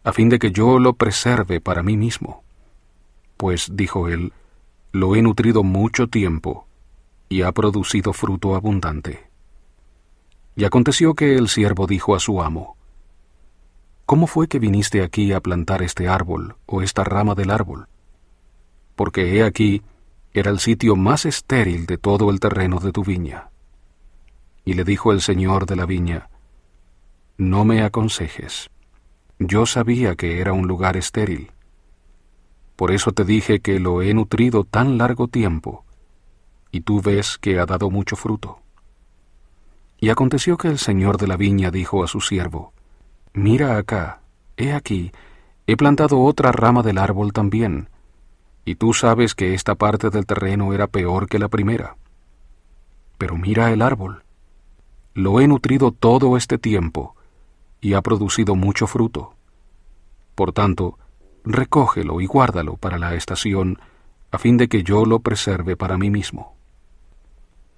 a fin de que yo lo preserve para mí mismo. Pues, dijo él, lo he nutrido mucho tiempo, y ha producido fruto abundante. Y aconteció que el siervo dijo a su amo, ¿Cómo fue que viniste aquí a plantar este árbol o esta rama del árbol? Porque he aquí, era el sitio más estéril de todo el terreno de tu viña. Y le dijo el señor de la viña, No me aconsejes. Yo sabía que era un lugar estéril. Por eso te dije que lo he nutrido tan largo tiempo, y tú ves que ha dado mucho fruto. Y aconteció que el señor de la viña dijo a su siervo, Mira acá, he aquí, he plantado otra rama del árbol también, y tú sabes que esta parte del terreno era peor que la primera. Pero mira el árbol. Lo he nutrido todo este tiempo, y ha producido mucho fruto. Por tanto, recógelo y guárdalo para la estación, a fin de que yo lo preserve para mí mismo.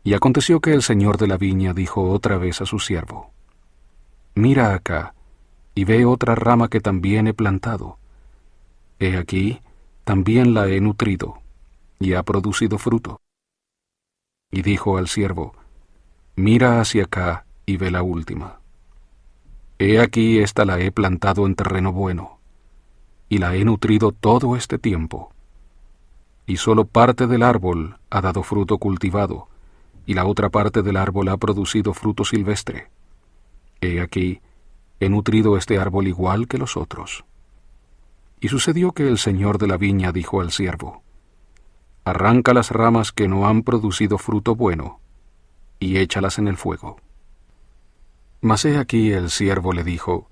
Y aconteció que el señor de la viña dijo otra vez a su siervo: Mira acá, y ve otra rama que también he plantado. He aquí, también la he nutrido, y ha producido fruto. Y dijo al siervo: Mira hacia acá y ve la última. He aquí, esta la he plantado en terreno bueno, y la he nutrido todo este tiempo. Y solo parte del árbol ha dado fruto cultivado, y la otra parte del árbol ha producido fruto silvestre. He aquí, he nutrido este árbol igual que los otros. Y sucedió que el señor de la viña dijo al siervo: Arranca las ramas que no han producido fruto bueno, y échalas en el fuego. Mas he aquí el siervo le dijo: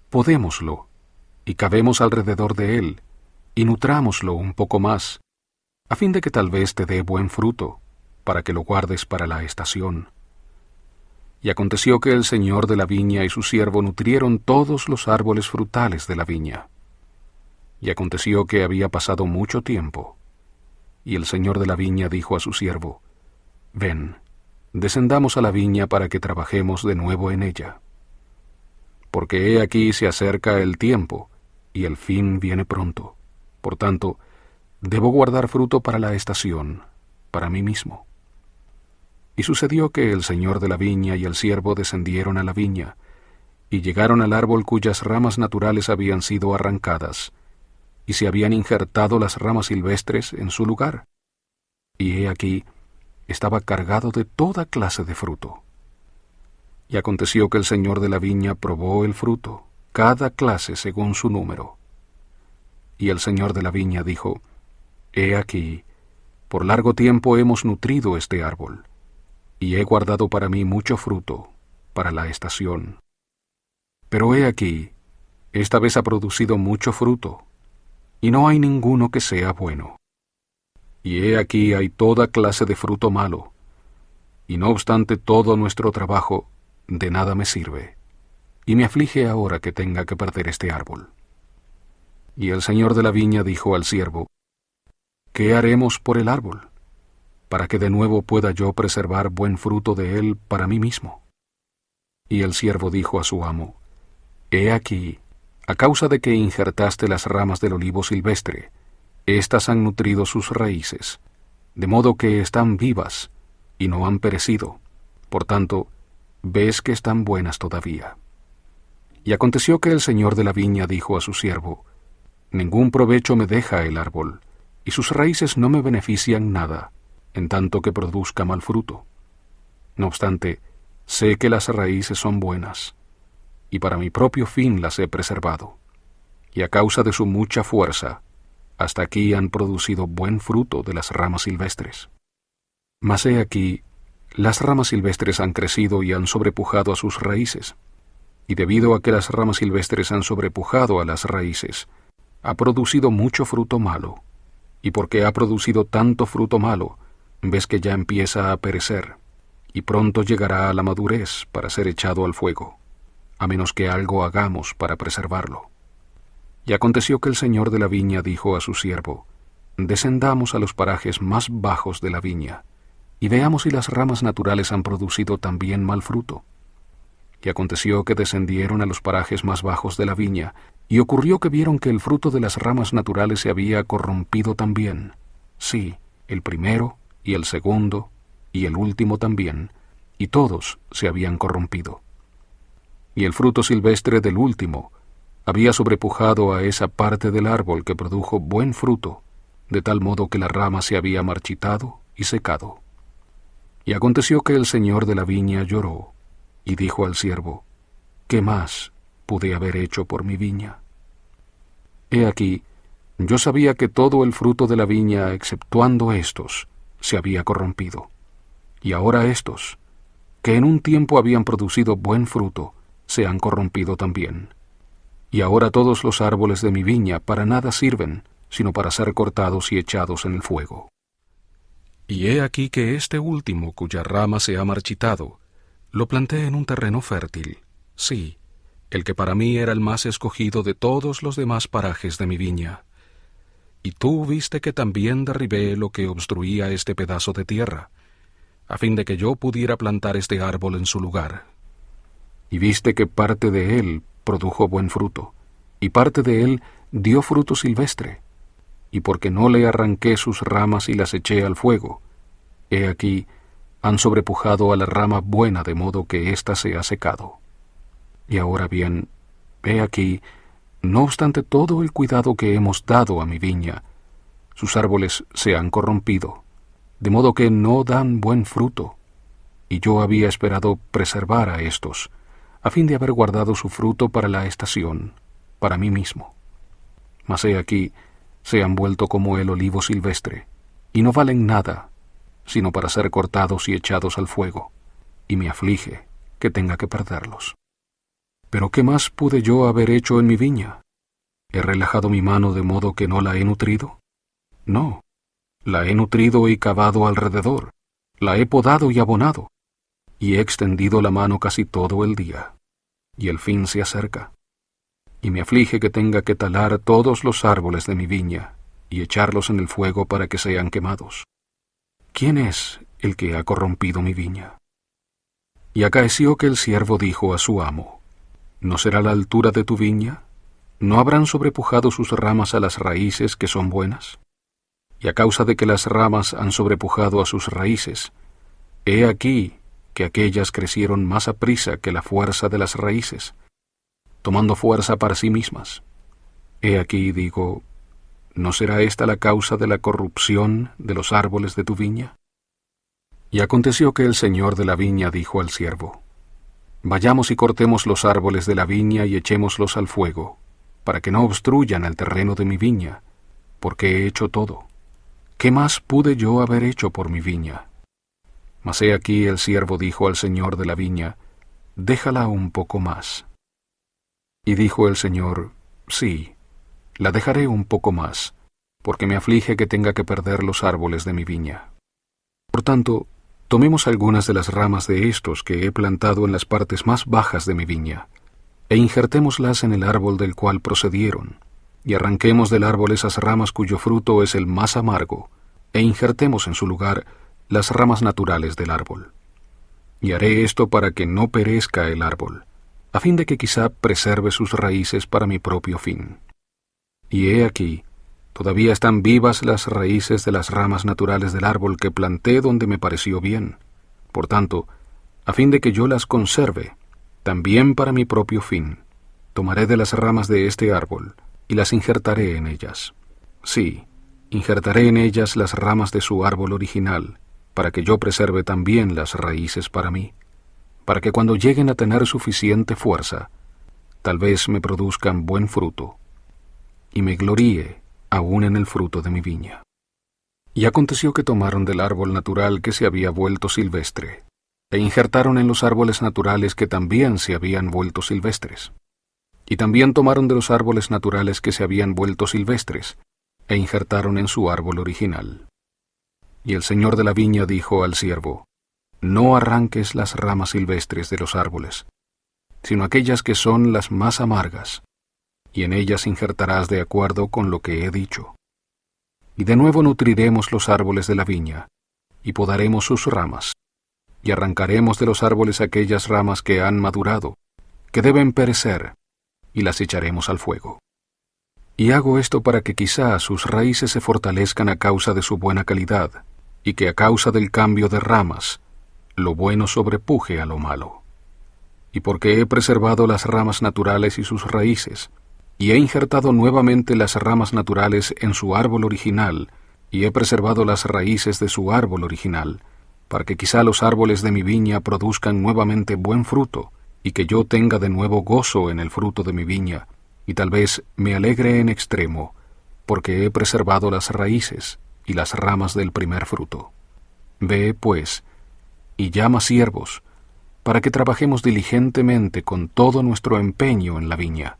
Podémoslo, y cavemos alrededor de él, y nutrámoslo un poco más, a fin de que tal vez te dé buen fruto, para que lo guardes para la estación. Y aconteció que el señor de la viña y su siervo nutrieron todos los árboles frutales de la viña. Y aconteció que había pasado mucho tiempo, y el señor de la viña dijo a su siervo: Ven, descendamos a la viña para que trabajemos de nuevo en ella. Porque he aquí se acerca el tiempo, y el fin viene pronto. Por tanto, debo guardar fruto para la estación, para mí mismo. Y sucedió que el señor de la viña y el siervo descendieron a la viña, y llegaron al árbol cuyas ramas naturales habían sido arrancadas, y se habían injertado las ramas silvestres en su lugar. Y he aquí, estaba cargado de toda clase de fruto. Y aconteció que el señor de la viña probó el fruto, cada clase según su número. Y el señor de la viña dijo: He aquí, por largo tiempo hemos nutrido este árbol, y he guardado para mí mucho fruto, para la estación. Pero he aquí, esta vez ha producido mucho fruto, y no hay ninguno que sea bueno. Y he aquí hay toda clase de fruto malo, y no obstante todo nuestro trabajo, de nada me sirve, y me aflige ahora que tenga que perder este árbol. Y el señor de la viña dijo al siervo: ¿Qué haremos por el árbol, para que de nuevo pueda yo preservar buen fruto de él para mí mismo? Y el siervo dijo a su amo: He aquí, a causa de que injertaste las ramas del olivo silvestre, éstas han nutrido sus raíces, de modo que están vivas y no han perecido. Por tanto, ves que están buenas todavía. Y aconteció que el señor de la viña dijo a su siervo: Ningún provecho me deja el árbol, y sus raíces no me benefician nada, en tanto que produzca mal fruto. No obstante, sé que las raíces son buenas, y para mi propio fin las he preservado, y a causa de su mucha fuerza, hasta aquí han producido buen fruto de las ramas silvestres. Mas he aquí, las ramas silvestres han crecido y han sobrepujado a sus raíces, y debido a que las ramas silvestres han sobrepujado a las raíces, ha producido mucho fruto malo, y porque ha producido tanto fruto malo, ves que ya empieza a perecer, y pronto llegará a la madurez para ser echado al fuego, a menos que algo hagamos para preservarlo. Y aconteció que el señor de la viña dijo a su siervo: Descendamos a los parajes más bajos de la viña, y veamos si las ramas naturales han producido también mal fruto. Y aconteció que descendieron a los parajes más bajos de la viña, y ocurrió que vieron que el fruto de las ramas naturales se había corrompido también. Sí, el primero, y el segundo, y el último también, y todos se habían corrompido. Y el fruto silvestre del último había sobrepujado a esa parte del árbol que produjo buen fruto, de tal modo que la rama se había marchitado y secado. Y aconteció que el señor de la viña lloró, y dijo al siervo: ¿Qué más pude haber hecho por mi viña? He aquí, yo sabía que todo el fruto de la viña, exceptuando estos, se había corrompido. Y ahora estos, que en un tiempo habían producido buen fruto, se han corrompido también. y ahora todos los árboles de mi viña para nada sirven, sino para ser cortados y echados en el fuego. Y he aquí que este último, cuya rama se ha marchitado, lo planté en un terreno fértil, sí, el que para mí era el más escogido de todos los demás parajes de mi viña. Y tú viste que también derribé lo que obstruía este pedazo de tierra, a fin de que yo pudiera plantar este árbol en su lugar. Y viste que parte de él produjo buen fruto, y parte de él dio fruto silvestre, y porque no le arranqué sus ramas y las eché al fuego, he aquí, han sobrepujado a la rama buena de modo que ésta se ha secado. Y ahora bien, he aquí, no obstante todo el cuidado que hemos dado a mi viña, sus árboles se han corrompido, de modo que no dan buen fruto, y yo había esperado preservar a estos, a fin de haber guardado su fruto para la estación, para mí mismo. Mas he aquí, se han vuelto como el olivo silvestre, y no valen nada, sino para ser cortados y echados al fuego, y me aflige que tenga que perderlos. Pero ¿qué más pude yo haber hecho en mi viña? ¿He relajado mi mano de modo que no la he nutrido? No, la he nutrido y cavado alrededor, la he podado y abonado, y he extendido la mano casi todo el día, y el fin se acerca. Y me aflige que tenga que talar todos los árboles de mi viña, y echarlos en el fuego para que sean quemados. ¿Quién es el que ha corrompido mi viña? Y acaeció que el siervo dijo a su amo, ¿no será la altura de tu viña? ¿No habrán sobrepujado sus ramas a las raíces que son buenas? Y a causa de que las ramas han sobrepujado a sus raíces, he aquí que aquellas crecieron más aprisa que la fuerza de las raíces, tomando fuerza para sí mismas. He aquí, digo, ¿no será esta la causa de la corrupción de los árboles de tu viña? Y aconteció que el señor de la viña dijo al siervo, Vayamos y cortemos los árboles de la viña y echémoslos al fuego, para que no obstruyan el terreno de mi viña, porque he hecho todo. ¿Qué más pude yo haber hecho por mi viña? Mas he aquí el siervo dijo al señor de la viña, Déjala un poco más. Y dijo el señor, Sí, la dejaré un poco más, porque me aflige que tenga que perder los árboles de mi viña. Por tanto, tomemos algunas de las ramas de estos que he plantado en las partes más bajas de mi viña, e injertémoslas en el árbol del cual procedieron, y arranquemos del árbol esas ramas cuyo fruto es el más amargo, e injertemos en su lugar las ramas naturales del árbol. Y haré esto para que no perezca el árbol, a fin de que quizá preserve sus raíces para mi propio fin. Y he aquí, todavía están vivas las raíces de las ramas naturales del árbol que planté donde me pareció bien. Por tanto, a fin de que yo las conserve, también para mi propio fin, tomaré de las ramas de este árbol y las injertaré en ellas. Sí, injertaré en ellas las ramas de su árbol original, para que yo preserve también las raíces para mí, para que cuando lleguen a tener suficiente fuerza, tal vez me produzcan buen fruto, y me gloríe aún en el fruto de mi viña. Y aconteció que tomaron del árbol natural que se había vuelto silvestre, e injertaron en los árboles naturales que también se habían vuelto silvestres. Y también tomaron de los árboles naturales que se habían vuelto silvestres, e injertaron en su árbol original. Y el señor de la viña dijo al siervo, No arranques las ramas silvestres de los árboles, sino aquellas que son las más amargas, y en ellas injertarás de acuerdo con lo que he dicho. Y de nuevo nutriremos los árboles de la viña, y podaremos sus ramas, y arrancaremos de los árboles aquellas ramas que han madurado, que deben perecer, y las echaremos al fuego. Y hago esto para que quizá sus raíces se fortalezcan a causa de su buena calidad, y que a causa del cambio de ramas, lo bueno sobrepuje a lo malo. Y porque he preservado las ramas naturales y sus raíces, y he injertado nuevamente las ramas naturales en su árbol original, y he preservado las raíces de su árbol original, para que quizá los árboles de mi viña produzcan nuevamente buen fruto, y que yo tenga de nuevo gozo en el fruto de mi viña, y tal vez me alegre en extremo, porque he preservado las raíces y las ramas del primer fruto. Ve, pues, y llama siervos, para que trabajemos diligentemente con todo nuestro empeño en la viña,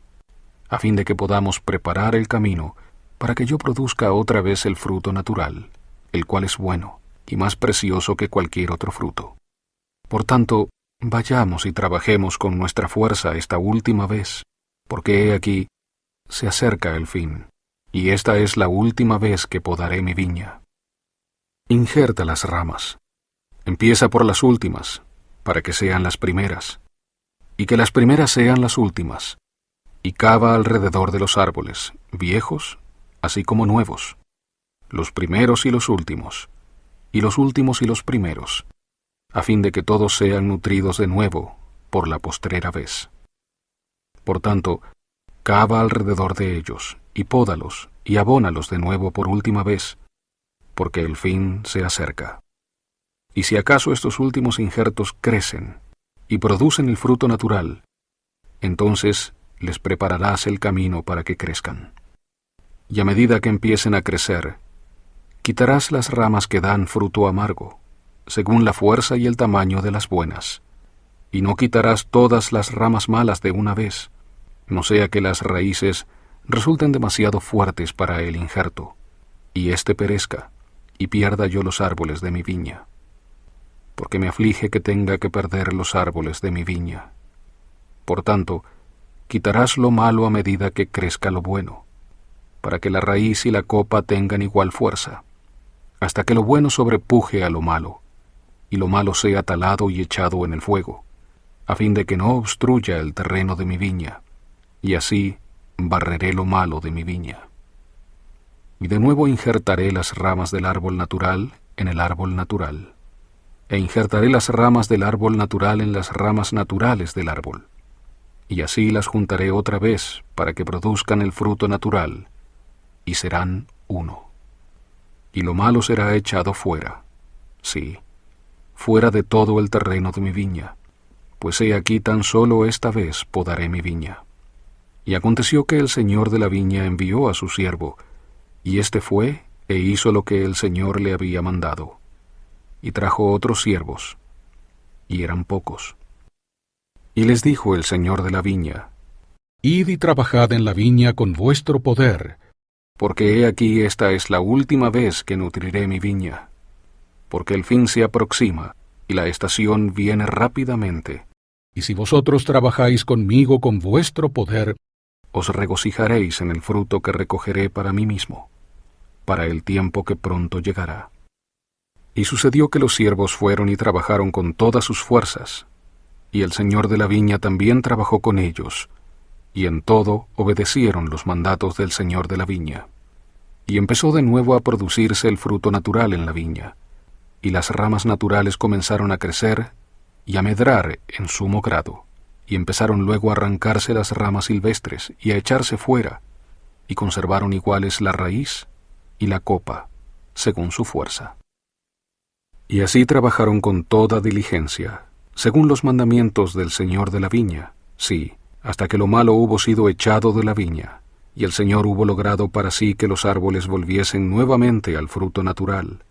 a fin de que podamos preparar el camino para que yo produzca otra vez el fruto natural, el cual es bueno y más precioso que cualquier otro fruto. Por tanto, vayamos y trabajemos con nuestra fuerza esta última vez, porque he aquí, se acerca el fin, y esta es la última vez que podaré mi viña. Injerta las ramas. Empieza por las últimas, para que sean las primeras, y que las primeras sean las últimas, y cava alrededor de los árboles, viejos, así como nuevos, los primeros y los últimos, y los últimos y los primeros, a fin de que todos sean nutridos de nuevo por la postrera vez. Por tanto, cava alrededor de ellos, y pódalos, y abónalos de nuevo por última vez, porque el fin se acerca. Y si acaso estos últimos injertos crecen y producen el fruto natural, entonces les prepararás el camino para que crezcan. Y a medida que empiecen a crecer, quitarás las ramas que dan fruto amargo, según la fuerza y el tamaño de las buenas, y no quitarás todas las ramas malas de una vez, no sea que las raíces resulten demasiado fuertes para el injerto, y éste perezca, y pierda yo los árboles de mi viña. Porque me aflige que tenga que perder los árboles de mi viña. Por tanto, quitarás lo malo a medida que crezca lo bueno, para que la raíz y la copa tengan igual fuerza, hasta que lo bueno sobrepuje a lo malo, y lo malo sea talado y echado en el fuego, a fin de que no obstruya el terreno de mi viña, y así barreré lo malo de mi viña. Y de nuevo injertaré las ramas del árbol natural en el árbol natural, e injertaré las ramas del árbol natural en las ramas naturales del árbol, y así las juntaré otra vez para que produzcan el fruto natural, y serán uno. Y lo malo será echado fuera, sí, fuera de todo el terreno de mi viña, pues he aquí tan solo esta vez podaré mi viña. Y aconteció que el señor de la viña envió a su siervo, y éste fue e hizo lo que el Señor le había mandado, y trajo otros siervos, y eran pocos. Y les dijo el señor de la viña: Id y trabajad en la viña con vuestro poder, porque he aquí esta es la última vez que nutriré mi viña, porque el fin se aproxima, y la estación viene rápidamente. y si vosotros trabajáis conmigo con vuestro poder, Os regocijaréis en el fruto que recogeré para mí mismo, para el tiempo que pronto llegará. Y sucedió que los siervos fueron y trabajaron con todas sus fuerzas, y el señor de la viña también trabajó con ellos, y en todo obedecieron los mandatos del señor de la viña. Y empezó de nuevo a producirse el fruto natural en la viña, y las ramas naturales comenzaron a crecer y a medrar en sumo grado, y empezaron luego a arrancarse las ramas silvestres y a echarse fuera, y conservaron iguales la raíz y la copa, según su fuerza. Y así trabajaron con toda diligencia, según los mandamientos del señor de la viña, sí, hasta que lo malo hubo sido echado de la viña, y el Señor hubo logrado para sí que los árboles volviesen nuevamente al fruto natural,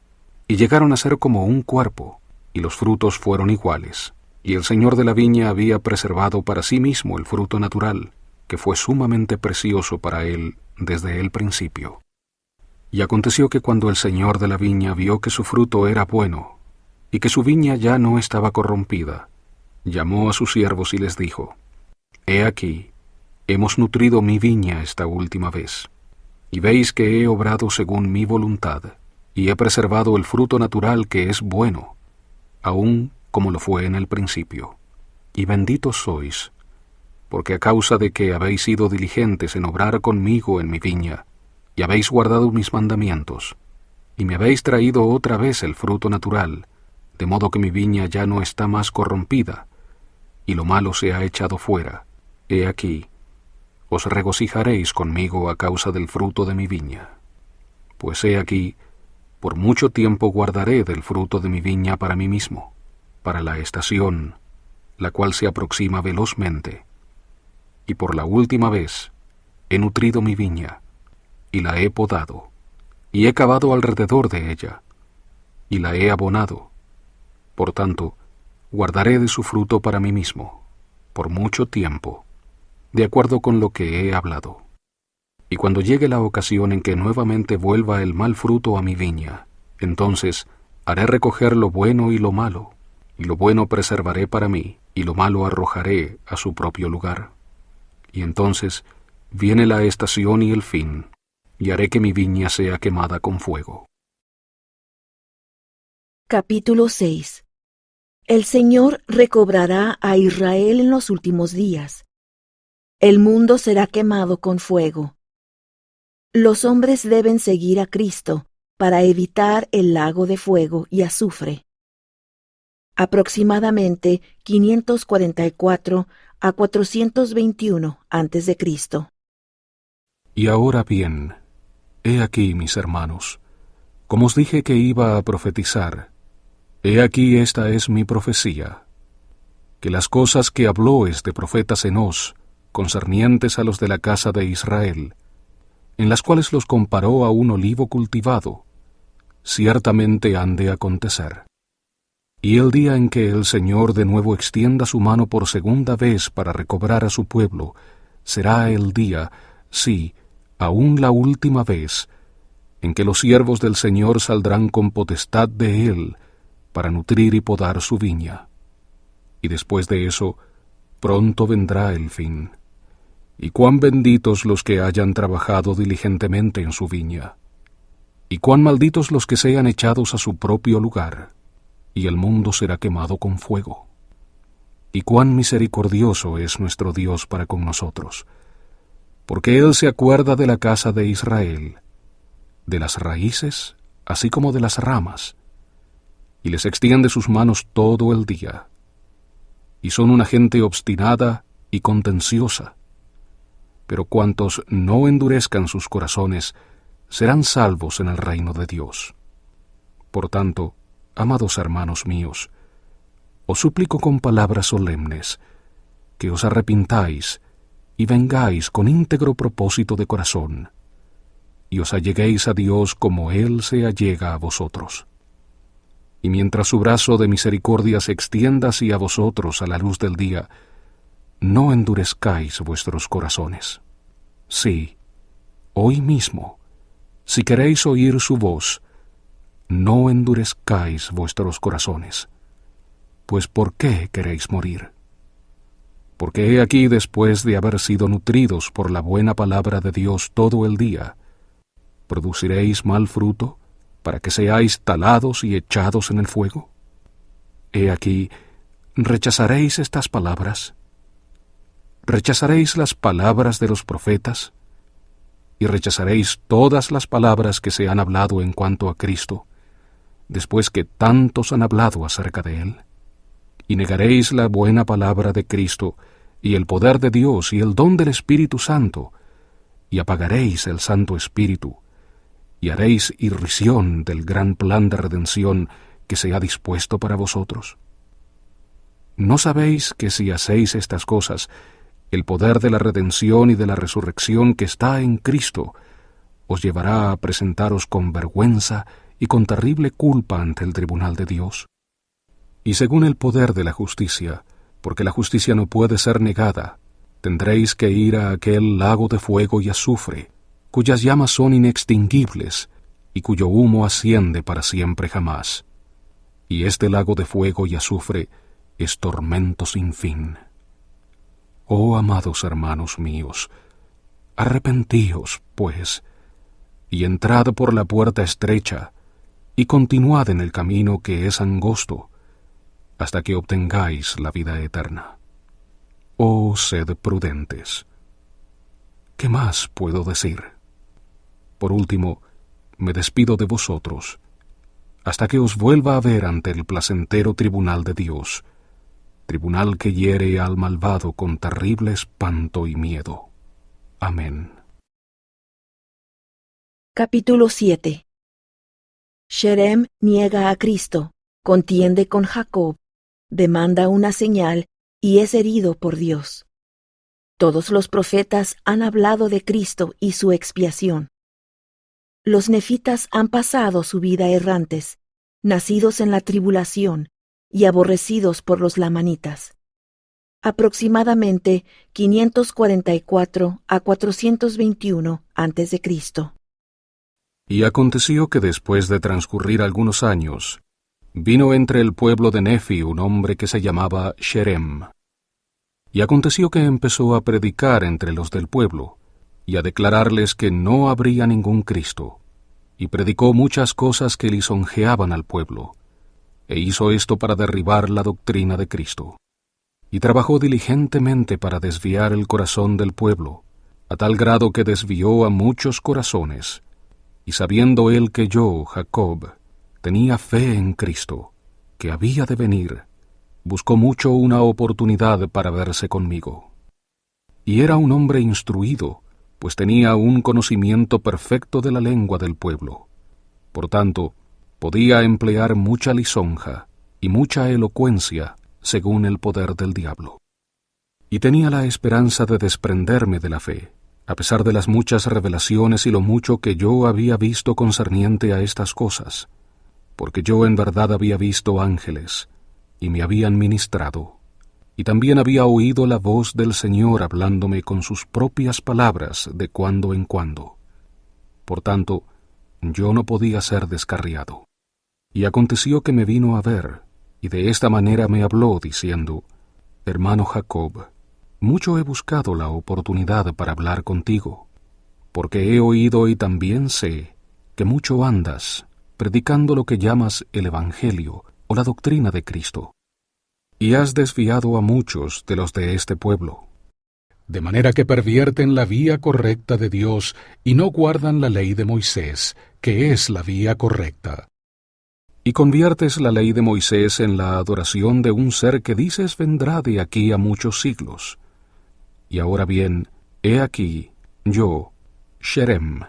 y llegaron a ser como un cuerpo, y los frutos fueron iguales, y el Señor de la viña había preservado para sí mismo el fruto natural, que fue sumamente precioso para él desde el principio. Y aconteció que cuando el señor de la viña vio que su fruto era bueno, y que su viña ya no estaba corrompida, llamó a sus siervos y les dijo: He aquí, hemos nutrido mi viña esta última vez, y veis que he obrado según mi voluntad, y he preservado el fruto natural que es bueno, aun como lo fue en el principio. Y benditos sois, porque a causa de que habéis sido diligentes en obrar conmigo en mi viña, y habéis guardado mis mandamientos, y me habéis traído otra vez el fruto natural, de modo que mi viña ya no está más corrompida, y lo malo se ha echado fuera. He aquí, os regocijaréis conmigo a causa del fruto de mi viña. Pues he aquí, por mucho tiempo guardaré del fruto de mi viña para mí mismo, para la estación, la cual se aproxima velozmente. Y por la última vez he nutrido mi viña, y la he podado, y he cavado alrededor de ella, y la he abonado. Por tanto, guardaré de su fruto para mí mismo, por mucho tiempo, de acuerdo con lo que he hablado. Y cuando llegue la ocasión en que nuevamente vuelva el mal fruto a mi viña, entonces haré recoger lo bueno y lo malo, y lo bueno preservaré para mí, y lo malo arrojaré a su propio lugar. Y entonces viene la estación y el fin, y haré que mi viña sea quemada con fuego. Capítulo 6. El Señor recobrará a Israel en los últimos días. El mundo será quemado con fuego. Los hombres deben seguir a Cristo para evitar el lago de fuego y azufre. Aproximadamente 544 a 421 a.C. Y ahora bien, he aquí, mis hermanos, como os dije que iba a profetizar, he aquí esta es mi profecía, que las cosas que habló este profeta Enós, concernientes a los de la casa de Israel, en las cuales los comparó a un olivo cultivado, ciertamente han de acontecer. Y el día en que el Señor de nuevo extienda su mano por segunda vez para recobrar a su pueblo, será el día, sí, aún la última vez, en que los siervos del Señor saldrán con potestad de Él para nutrir y podar su viña. Y después de eso, pronto vendrá el fin. Y cuán benditos los que hayan trabajado diligentemente en su viña, y cuán malditos los que sean echados a su propio lugar, y el mundo será quemado con fuego. Y cuán misericordioso es nuestro Dios para con nosotros, porque Él se acuerda de la casa de Israel, de las raíces, así como de las ramas, y les extiende sus manos todo el día, y son una gente obstinada y contenciosa. Pero cuantos no endurezcan sus corazones, serán salvos en el reino de Dios. Por tanto, amados hermanos míos, os suplico con palabras solemnes, que os arrepintáis y vengáis con íntegro propósito de corazón, y os alleguéis a Dios como Él se allega a vosotros. Y mientras su brazo de misericordia se extienda hacia vosotros a la luz del día, no endurezcáis vuestros corazones. Sí, hoy mismo, si queréis oír su voz, no endurezcáis vuestros corazones. Pues ¿por qué queréis morir? Porque he aquí, después de haber sido nutridos por la buena palabra de Dios todo el día, ¿produciréis mal fruto para que seáis talados y echados en el fuego? He aquí, ¿rechazaréis estas palabras? ¿Rechazaréis las palabras de los profetas? ¿Y rechazaréis todas las palabras que se han hablado en cuanto a Cristo, después que tantos han hablado acerca de Él? ¿Y negaréis la buena palabra de Cristo, y el poder de Dios, y el don del Espíritu Santo, y apagaréis el Santo Espíritu, y haréis irrisión del gran plan de redención que se ha dispuesto para vosotros? ¿No sabéis que si hacéis estas cosas, el poder de la redención y de la resurrección que está en Cristo os llevará a presentaros con vergüenza y con terrible culpa ante el tribunal de Dios? Y según el poder de la justicia, porque la justicia no puede ser negada, tendréis que ir a aquel lago de fuego y azufre, cuyas llamas son inextinguibles y cuyo humo asciende para siempre jamás. Y este lago de fuego y azufre es tormento sin fin. Oh, amados hermanos míos, arrepentíos, pues, y entrad por la puerta estrecha, y continuad en el camino que es angosto, hasta que obtengáis la vida eterna. Oh, sed prudentes. ¿Qué más puedo decir? Por último, me despido de vosotros, hasta que os vuelva a ver ante el placentero tribunal de Dios, tribunal que hiere al malvado con terrible espanto y miedo. Amén. Capítulo 7. Sherem niega a Cristo, contiende con Jacob, demanda una señal y es herido por Dios. Todos los profetas han hablado de Cristo y su expiación. Los nefitas han pasado su vida errantes, nacidos en la tribulación y aborrecidos por los lamanitas. aproximadamente 544 a 421 a.C. Y aconteció que después de transcurrir algunos años, vino entre el pueblo de Nefi un hombre que se llamaba Sherem. Y aconteció que empezó a predicar entre los del pueblo, y a declararles que no habría ningún Cristo, y predicó muchas cosas que lisonjeaban al pueblo, e hizo esto para derribar la doctrina de Cristo. Y trabajó diligentemente para desviar el corazón del pueblo, a tal grado que desvió a muchos corazones, y sabiendo él que yo, Jacob, tenía fe en Cristo, que había de venir, buscó mucho una oportunidad para verse conmigo. Y era un hombre instruido, pues tenía un conocimiento perfecto de la lengua del pueblo. Por tanto, podía emplear mucha lisonja y mucha elocuencia según el poder del diablo. Y tenía la esperanza de desprenderme de la fe, a pesar de las muchas revelaciones y lo mucho que yo había visto concerniente a estas cosas, porque yo en verdad había visto ángeles, y me habían ministrado, y también había oído la voz del Señor hablándome con sus propias palabras de cuando en cuando. Por tanto, yo no podía ser descarriado. Y aconteció que me vino a ver, y de esta manera me habló, diciendo: Hermano Jacob, mucho he buscado la oportunidad para hablar contigo, porque he oído y también sé que mucho andas predicando lo que llamas el Evangelio o la doctrina de Cristo, y has desviado a muchos de los de este pueblo. De manera que pervierten la vía correcta de Dios y no guardan la ley de Moisés, que es la vía correcta. Y conviertes la ley de Moisés en la adoración de un ser que dices vendrá de aquí a muchos siglos. Y ahora bien, he aquí, yo, Sherem,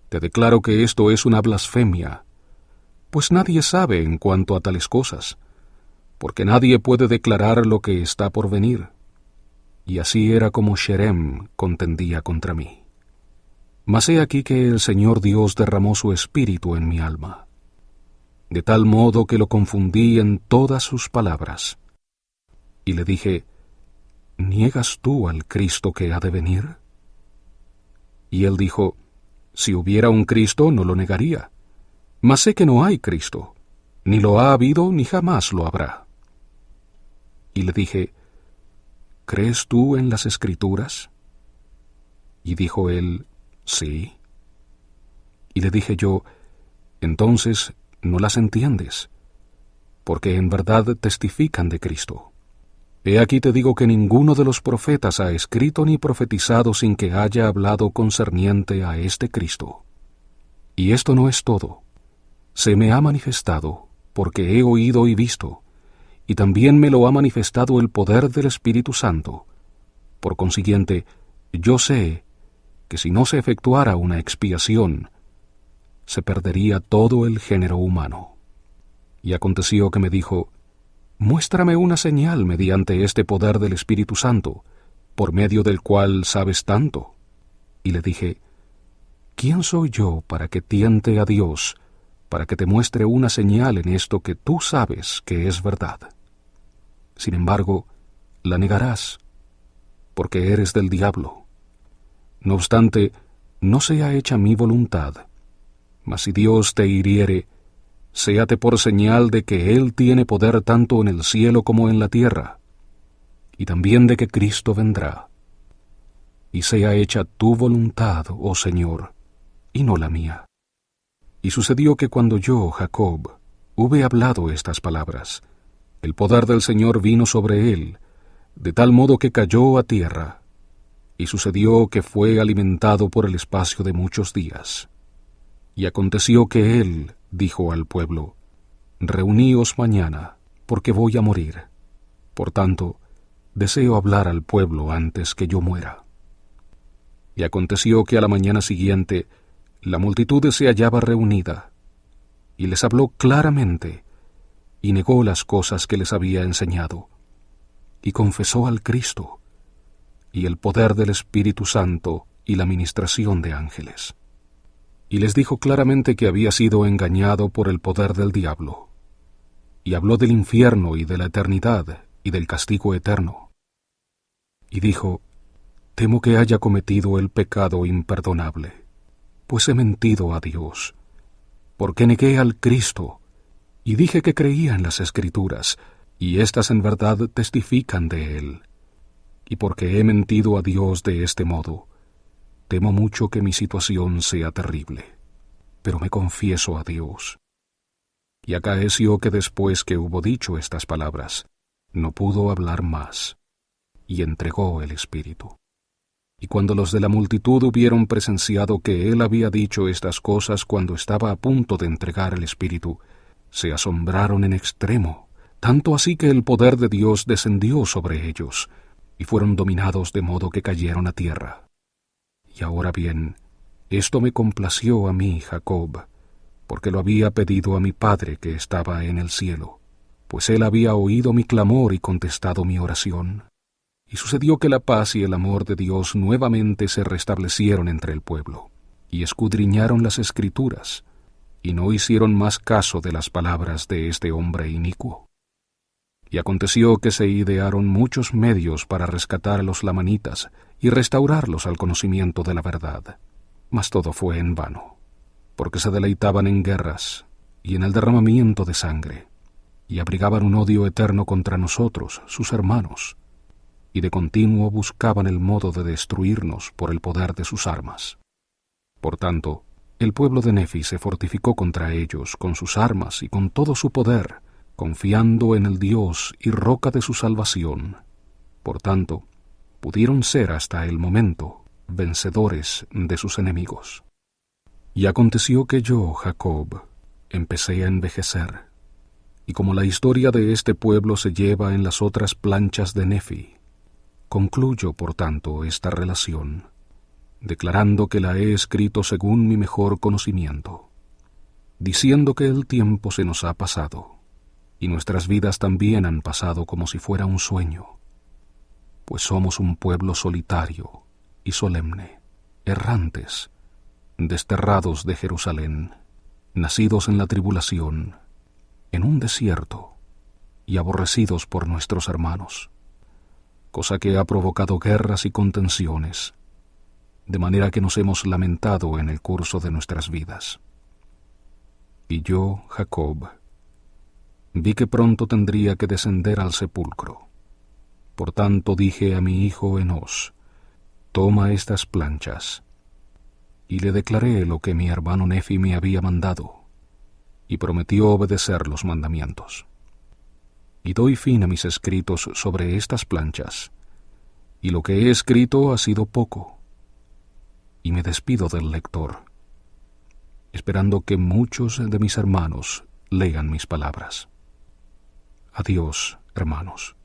te declaro que esto es una blasfemia, pues nadie sabe en cuanto a tales cosas, porque nadie puede declarar lo que está por venir. Y así era como Sherem contendía contra mí. Mas he aquí que el Señor Dios derramó su espíritu en mi alma, de tal modo que lo confundí en todas sus palabras. Y le dije: ¿Niegas tú al Cristo que ha de venir? Y él dijo: Si hubiera un Cristo, no lo negaría. Mas sé que no hay Cristo, ni lo ha habido ni jamás lo habrá. Y le dije: ¿Crees tú en las Escrituras? Y dijo él: Sí. Y le dije yo: Entonces no las entiendes, porque en verdad testifican de Cristo. He aquí te digo que ninguno de los profetas ha escrito ni profetizado sin que haya hablado concerniente a este Cristo. Y esto no es todo. Se me ha manifestado, porque he oído y visto, y también me lo ha manifestado el poder del Espíritu Santo. Por consiguiente, yo sé que si no se efectuara una expiación, se perdería todo el género humano. Y aconteció que me dijo: Muéstrame una señal mediante este poder del Espíritu Santo, por medio del cual sabes tanto. Y le dije: ¿Quién soy yo para que tiente a Dios, para que te muestre una señal en esto que tú sabes que es verdad? Sin embargo, la negarás, porque eres del diablo. No obstante, no sea hecha mi voluntad, mas si Dios te hiriere, séate por señal de que Él tiene poder tanto en el cielo como en la tierra, y también de que Cristo vendrá. Y sea hecha tu voluntad, oh Señor, y no la mía. Y sucedió que cuando yo, Jacob, hube hablado estas palabras, el poder del Señor vino sobre él, de tal modo que cayó a tierra, y sucedió que fue alimentado por el espacio de muchos días. Y aconteció que él dijo al pueblo: Reuníos mañana, porque voy a morir. Por tanto, deseo hablar al pueblo antes que yo muera. Y aconteció que a la mañana siguiente la multitud se hallaba reunida, y les habló claramente, y negó las cosas que les había enseñado, y confesó al Cristo, y el poder del Espíritu Santo y la ministración de ángeles. Y les dijo claramente que había sido engañado por el poder del diablo, y habló del infierno y de la eternidad y del castigo eterno. y dijo: Temo que haya cometido el pecado imperdonable, pues he mentido a Dios, porque negué al Cristo, y dije que creía en las Escrituras, y éstas en verdad testifican de él. Y porque he mentido a Dios de este modo, temo mucho que mi situación sea terrible, pero me confieso a Dios. Y acaeció que después que hubo dicho estas palabras, no pudo hablar más, y entregó el espíritu. Y cuando los de la multitud hubieron presenciado que él había dicho estas cosas cuando estaba a punto de entregar el espíritu, se asombraron en extremo, tanto así que el poder de Dios descendió sobre ellos, y fueron dominados de modo que cayeron a tierra. Y ahora bien, esto me complació a mí, Jacob, porque lo había pedido a mi Padre que estaba en el cielo, pues él había oído mi clamor y contestado mi oración. Y sucedió que la paz y el amor de Dios nuevamente se restablecieron entre el pueblo, y escudriñaron las Escrituras, y no hicieron más caso de las palabras de este hombre inicuo. Y aconteció que se idearon muchos medios para rescatar a los lamanitas y restaurarlos al conocimiento de la verdad. Mas todo fue en vano, porque se deleitaban en guerras y en el derramamiento de sangre, y abrigaban un odio eterno contra nosotros, sus hermanos, y de continuo buscaban el modo de destruirnos por el poder de sus armas. Por tanto, el pueblo de Nefi se fortificó contra ellos con sus armas y con todo su poder, confiando en el Dios y roca de su salvación. Por tanto, pudieron ser hasta el momento vencedores de sus enemigos. Y aconteció que yo, Jacob, empecé a envejecer, y como la historia de este pueblo se lleva en las otras planchas de Nefi, concluyo, por tanto, esta relación, declarando que la he escrito según mi mejor conocimiento, diciendo que el tiempo se nos ha pasado, y nuestras vidas también han pasado como si fuera un sueño, pues somos un pueblo solitario y solemne, errantes, desterrados de Jerusalén, nacidos en la tribulación, en un desierto, y aborrecidos por nuestros hermanos, cosa que ha provocado guerras y contenciones, de manera que nos hemos lamentado en el curso de nuestras vidas. Y yo, Jacob, vi que pronto tendría que descender al sepulcro. Por tanto dije a mi hijo Enós: toma estas planchas. Y le declaré lo que mi hermano Nefi me había mandado, y prometió obedecer los mandamientos. Y doy fin a mis escritos sobre estas planchas, y lo que he escrito ha sido poco, y me despido del lector, esperando que muchos de mis hermanos lean mis palabras. Adiós, hermanos.